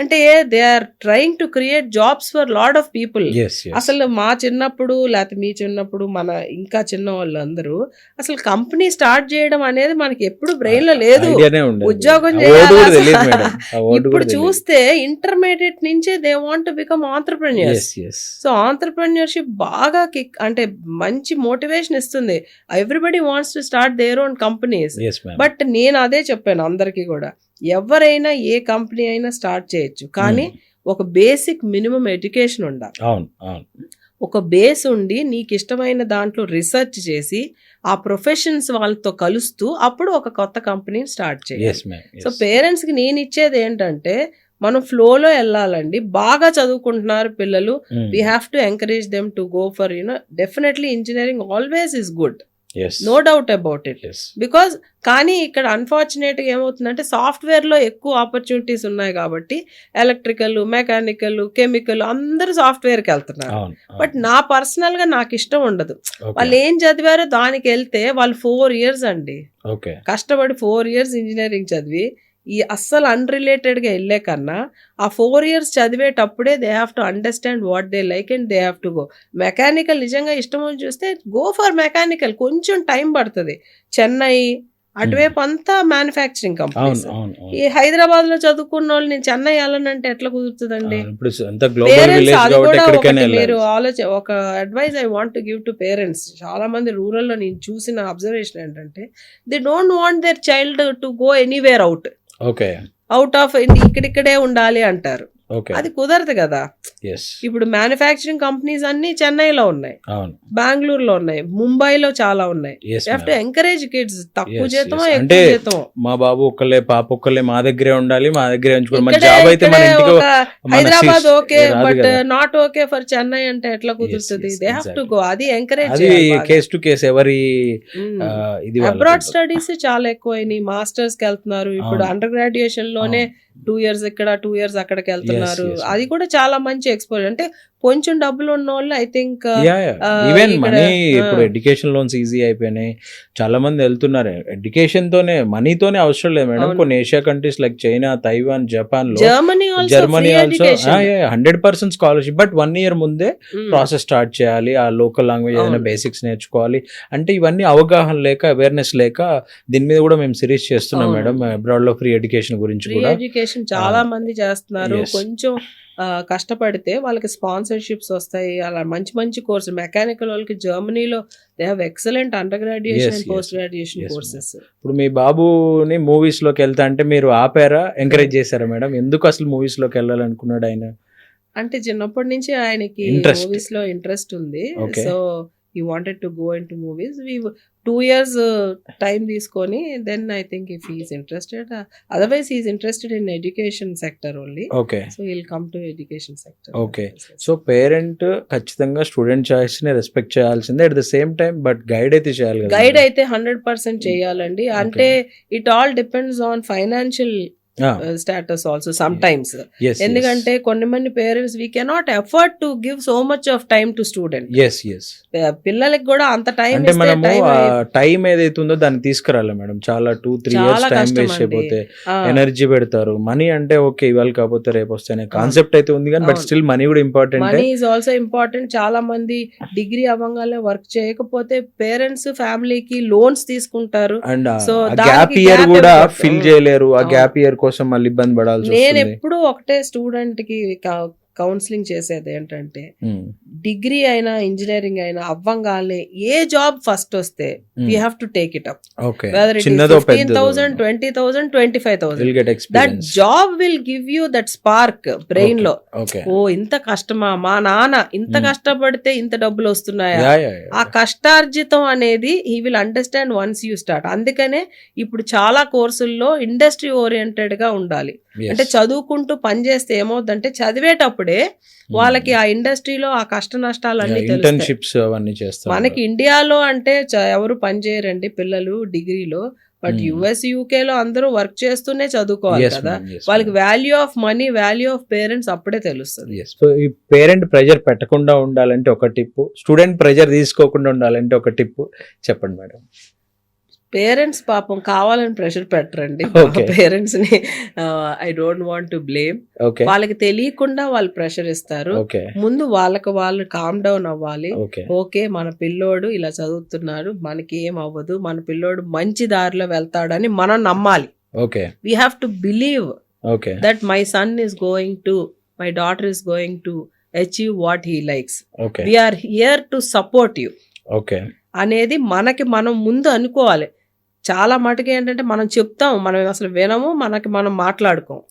అంటే they are trying to create jobs for lot of people. అసలు మా చిన్నప్పుడు లేకపోతే మీ చిన్నప్పుడు, మన ఇంకా చిన్న వాళ్ళు అందరూ అసలు కంపెనీ స్టార్ట్ చేయడం అనేది మనకి ఎప్పుడు బ్రెయిన్ లో లేదు. ఉద్యోగం చేయాలి. ఇప్పుడు చూస్తే ఇంటర్మీడియట్ నుంచే they want to become entrepreneurs. So entrepreneurship బాగా అంటే మంచి మోటివేషన్ ఇస్తుంది. Everybody wants to start there own companies. But నేను అదే చెప్పాను అందరికీ కూడా, ఎవరైనా ఏ కంపెనీ అయినా స్టార్ట్ చేయొచ్చు, కానీ ఒక బేసిక్ మినిమం ఎడ్యుకేషన్ ఉండాలి. ఒక బేస్ ఉండి నీకు ఇష్టమైన దాంట్లో రీసెర్చ్ చేసి ఆ ప్రొఫెషన్స్ వాళ్ళతో కలుస్తూ అప్పుడు ఒక కొత్త కంపెనీని స్టార్ట్ చేయాలి. సో పేరెంట్స్ కి నేను ఇచ్చేది ఏంటంటే, మనం ఫ్లోలో వెళ్ళాలండి. బాగా చదువుకుంటున్నారు పిల్లలు, we have to encourage them to go for definitely engineering always is good, no doubt about it. Because కానీ ఇక్కడ అన్ఫార్చునేట్ గా ఏమవుతుందంటే, సాఫ్ట్వేర్ లో ఎక్కువ ఆపర్చునిటీస్ ఉన్నాయి కాబట్టి ఎలక్ట్రికల్, మెకానికల్, కెమికల్ అందరూ సాఫ్ట్వేర్ కి వెళ్తున్నారు. బట్ నా పర్సనల్ గా నాకు ఇష్టం ఉండదు. వాళ్ళు ఏం చదివారో దానికి వెళ్తే వాళ్ళు 4 years అండి కష్టపడి 4 years ఇంజనీరింగ్ చదివి ఈ అస్సలు అన్రిలేటెడ్ గా వెళ్ళే కన్నా ఆ 4 years చదివేటప్పుడే they have to understand what they like and they have to go. Mechanical నిజంగా ఇష్టం అని చూస్తే గో ఫర్ మెకానికల్. కొంచెం టైం పడుతుంది. చెన్నై అటువైపు అంతా మ్యానుఫ్యాక్చరింగ్ కంపెనీస్. ఈ హైదరాబాద్ లో చదువుకున్న వాళ్ళు నేను చెన్నై వెళ్ళనంటే ఎట్లా కుదురుతుందండి? పేరెంట్స్ అది కూడా మీరు ఒక advise I want to give to parents. చాలా మంది రూరల్ లో నేను చూసిన అబ్జర్వేషన్ ఏంటంటే, they don't want their child to go anywhere out of ఇక్కడిక్కడే ఉండాలి అంటారు. అది కుదరదు కదా. ఇప్పుడు మ్యానుఫ్యాక్చరింగ్ కంపెనీస్ అన్ని చెన్నైలో ఉన్నాయి, బెంగళూరులో ఉన్నాయి, ముంబైలో చాలా ఉన్నాయి. Encourage kids. తక్కువ జీతం, ఎక్కువ జీతం. మా బాబు ఒక్కలే, పాప ఒక్కలే మా దగ్గరే ఉండాలి, మా దగ్గరే Hyderabad okay but not okay for Chennai అంటే ఎట్లా కుదురుతుంది? They have to go. అది ఎంకరేజ్. కేస్ టు కేస్ ఎవరి అబ్రాడ్ స్టడీస్ చాలా ఎక్కువైనాయి. మాస్టర్స్ కి వెళ్తున్నారు. ఇప్పుడు అండర్ గ్రాడ్యుయేషన్ లోనే 2 years ఇక్కడ 2 years అక్కడికి వెళ్తున్నారు. అది కూడా చాలా మంచి ఎక్స్పోజర్. అంటే కొంచెం డబ్బులు ఉన్న వాళ్ళు ఐ థింక్ ఈవెన్ మనీ, ఇప్పుడు ఎడ్యుకేషన్ లోన్స్ ఈజీ అయిపోయినాయి. చాలా మంది వెళ్తున్నారు. ఎడ్యుకేషన్ తోనే, మనీతోనే అవసరం లేదు మేడం. కొన్ని Asia countries like China, Taiwan, Japan లో, Germany also 100% scholarship. But 1 year ముందే ప్రాసెస్ స్టార్ట్ చేయాలి. ఆ లోకల్ లాంగ్వేజ్ ఏదైనా బేసిక్స్ నేర్చుకోవాలి. అంటే ఇవన్నీ అవగాహన లేక, అవేర్నెస్ లేక దీని మీద కూడా మేము సిరీస్ చేస్తున్నాం మేడం. అబ్రాడ్ లో ఫ్రీ ఎడ్యుకేషన్ గురించి కూడా చాలా మంది చేస్తున్నారు. కొంచెం కష్టపడితే వాళ్ళకి స్పాన్సర్షిప్స్ వస్తాయి. అలా మంచి మంచి కోర్సు. మెకానికల్ వాళ్ళకి జర్మనీలో they have excellent under graduation and post graduation courses. ఇప్పుడు మీ బాబుని మూవీస్ లోకి వెళ్తా అంటే మీరు ఆపారా, ఎంకరేజ్ చేశారా మేడం? ఎందుకు అసలు మూవీస్ లోకి వెళ్ళాలనుకున్నాడు ఆయన? అంటే చిన్నప్పటి నుంచి ఆయనకి మూవీస్ లో ఇంట్రెస్ట్ ఉంది. So he wanted to go into movies. We 2 years time తీసుకొని then I think if he is interested, otherwise he is interested in education sector only. So he'll come to education sector. So parent ఖచ్చితంగా స్టూడెంట్ చాయిస్ ని రెస్పెక్ట్ చేయాల్సిందే. At the same time but guide అయితే చేయాలి. గైడ్ అయితే 100% చేయాలండి. అంటే it all depends on financial status also some times. yes, ఎందుకంటే కొన్ని మంది parents we cannot effort to give so much of time to student. yes, yes. పిల్లలకి కూడా అంత టైం అంటే మనము టైం ఏదైతే ఉందో దాన్ని తీసుకురాలి మేడం. చాలా 2-3 ఇయర్స్ టైం వేస్ట్ అయిపోతే ఎనర్జీ పెడతారు. మనీ అంటే ఓకే ఇవాళ కాకపోతే రేపు వస్తాయి కాన్సెప్ట్ అయితే ఉంది కానీ బట్ స్టిల్ మనీ కూడా important. Money is also important. చాలా మంది డిగ్రీ అవ్వగానే వర్క్ చేయకపోతే పేరెంట్స్ ఫ్యామిలీకి లోన్స్ తీసుకుంటారు. అండ్ సో గ్యాప్ ఇయర్ కూడా ఫిల్ చేయలేరు. ఆ గ్యాప్ ఇయర్ కోసం మళ్ళీ ఇబ్బంది పడాల్సి నేను వస్తుంది. ఎప్పుడు ఒకటే స్టూడెంట్ కి కౌన్సిలింగ్ చేసేది ఏంటంటే డిగ్రీ అయినా ఇంజనీరింగ్ అయినా అవ్వంగానే ఏ జాబ్ ఫస్ట్ వస్తే we have to take it up. Okay whether it is 15,000 20,000 25,000 that job will give you that spark brain లో. ఓ ఇంత కష్టమా, మా నాన్న ఇంత కష్టపడితే ఇంత డబ్బులు వస్తున్నాయా, ఆ కష్టార్జితం అనేది he will understand once you start. అందుకనే ఇప్పుడు చాలా కోర్సుల్లో ఇండస్ట్రీ ఓరియంటెడ్ గా ఉండాలి. అంటే చదువుకుంటూ పని చేస్తే ఏమవుతుందంటే చదివేటప్పుడే వాళ్ళకి ఆ ఇండస్ట్రీలో ఆ కష్ట నష్టాలు అన్ని ఇంటర్న్షిప్స్ అవన్నీ చేస్తారు. మనకి ఇండియాలో అంటే ఎవరు పని చేయరండి పిల్లలు డిగ్రీలో. బట్ యుఎస్ యూకే లో అందరూ వర్క్ చేస్తూనే చదువుకోవాలి కదా. వాళ్ళకి value of money, value of parents అప్పుడే తెలుస్తుంది. సో ఈ పేరెంట్ ప్రెజర్ పెట్టకుండా ఉండాలంటే ఒక టిప్పు, స్టూడెంట్ ప్రెజర్ తీసుకోకుండా ఉండాలంటే ఒక టిప్పు చెప్పండి మేడం. పేరెంట్స్ పాపం కావాలని ప్రెషర్ పెట్టరండి. పేరెంట్స్ ని I don't want to blame. వాళ్ళకి తెలియకుండా వాళ్ళు ప్రెషర్ ఇస్తారు. ముందు వాళ్ళకి వాళ్ళు కామ్ డౌన్ అవ్వాలి. ఓకే మన పిల్లోడు ఇలా చదువుతున్నాడు, మనకి ఏం అవ్వదు, మన పిల్లోడు మంచి దారిలో వెళ్తాడని మనం నమ్మాలి. We have to believe that my son is going to, my daughter is going to achieve what he likes. We're here to support you అనేది మనకి మనం ముందు అనుకోవాలి. చాలా మటుకు ఏంటంటే మనం చెప్తాం, మనం అసలు వినము, మనకి మనం మాట్లాడుకోవాలి.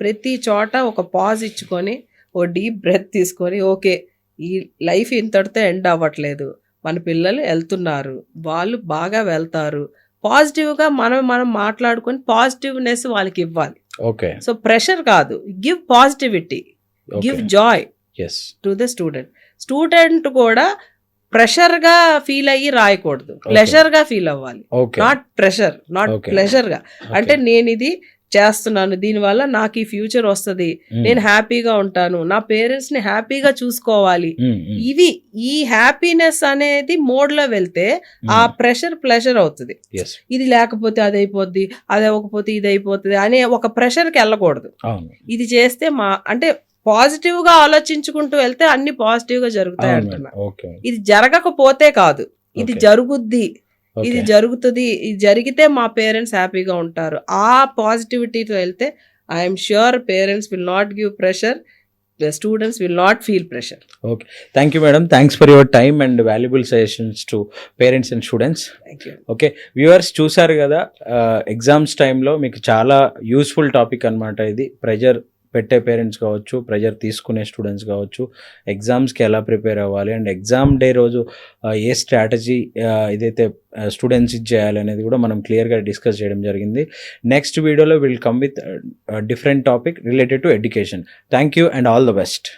ప్రతి చోట ఒక పాజ్ ఇచ్చుకొని ఓ డీప్ బ్రెత్ తీసుకొని ఓకే ఈ లైఫ్ ఇంతటితో ఎండ్ అవ్వట్లేదు, మన పిల్లలు వెళ్తున్నారు, వాళ్ళు బాగా వెళ్తారు, పాజిటివ్గా మనం మాట్లాడుకొని పాజిటివ్నెస్ వాళ్ళకి ఇవ్వాలి. సో ప్రెషర్ కాదు, give positivity, give Joy to the student కూడా ప్రెషర్ గా ఫీల్ అయ్యి రాయకూడదు, ప్లెజర్ గా ఫీల్ అవ్వాలి. నాట్ ప్రెషర్, నాట్ ప్లెజర్ గా. అంటే నేను ఇది చేస్తున్నాను, దీనివల్ల నాకు ఈ ఫ్యూచర్ వస్తుంది, నేను హ్యాపీగా ఉంటాను, నా పేరెంట్స్ ని హ్యాపీగా చూసుకోవాలి. ఇవి ఈ హ్యాపీనెస్ అనేది మోడ్ లో వెళ్తే ఆ ప్రెషర్ అవుతుంది. ఇది లేకపోతే అది అయిపోద్ది, అది అవ్వకపోతే ఇది అయిపోతుంది అనే ఒక ప్రెషర్ కి వెళ్ళకూడదు. ఇది చేస్తే అంటే పాజిటివ్ గా ఆలోచించుకుంటూ వెళ్తే అన్ని పాజిటివ్ గా జరుగుతాయి అంటున్నా. ఇది జరగకపోతే కాదు, ఇది జరుగుద్ది, ఇది జరుగుతుంది, ఇది జరిగితే మా పేరెంట్స్ హ్యాపీగా ఉంటారు. ఆ పాజిటివిటీతో వెళ్తే I'm sure parents will not give pressure, the students will not feel pressure. Okay, thank you madam, thanks for your time and valuable suggestions to parents and students. Thank you. Okay viewers, చూసారు కదా ఎగ్జామ్స్ టైంలో మీకు చాలా యూస్ఫుల్ టాపిక్ అన్నమాట ఇది. ప్రెజర్ పెట్టే పేరెంట్స్ కావచ్చు, ప్రెజర్ తీసుకునే స్టూడెంట్స్ కావచ్చు, ఎగ్జామ్స్కి ఎలా ప్రిపేర్ అవ్వాలి అండ్ ఎగ్జామ్ డే రోజు ఏ స్ట్రాటజీ ఇదైతే స్టూడెంట్స్ చేయాలి అనేది కూడా మనం క్లియర్గా డిస్కస్ చేయడం జరిగింది. నెక్స్ట్ వీడియోలో will come with different topic related to education. Thank you and all the best.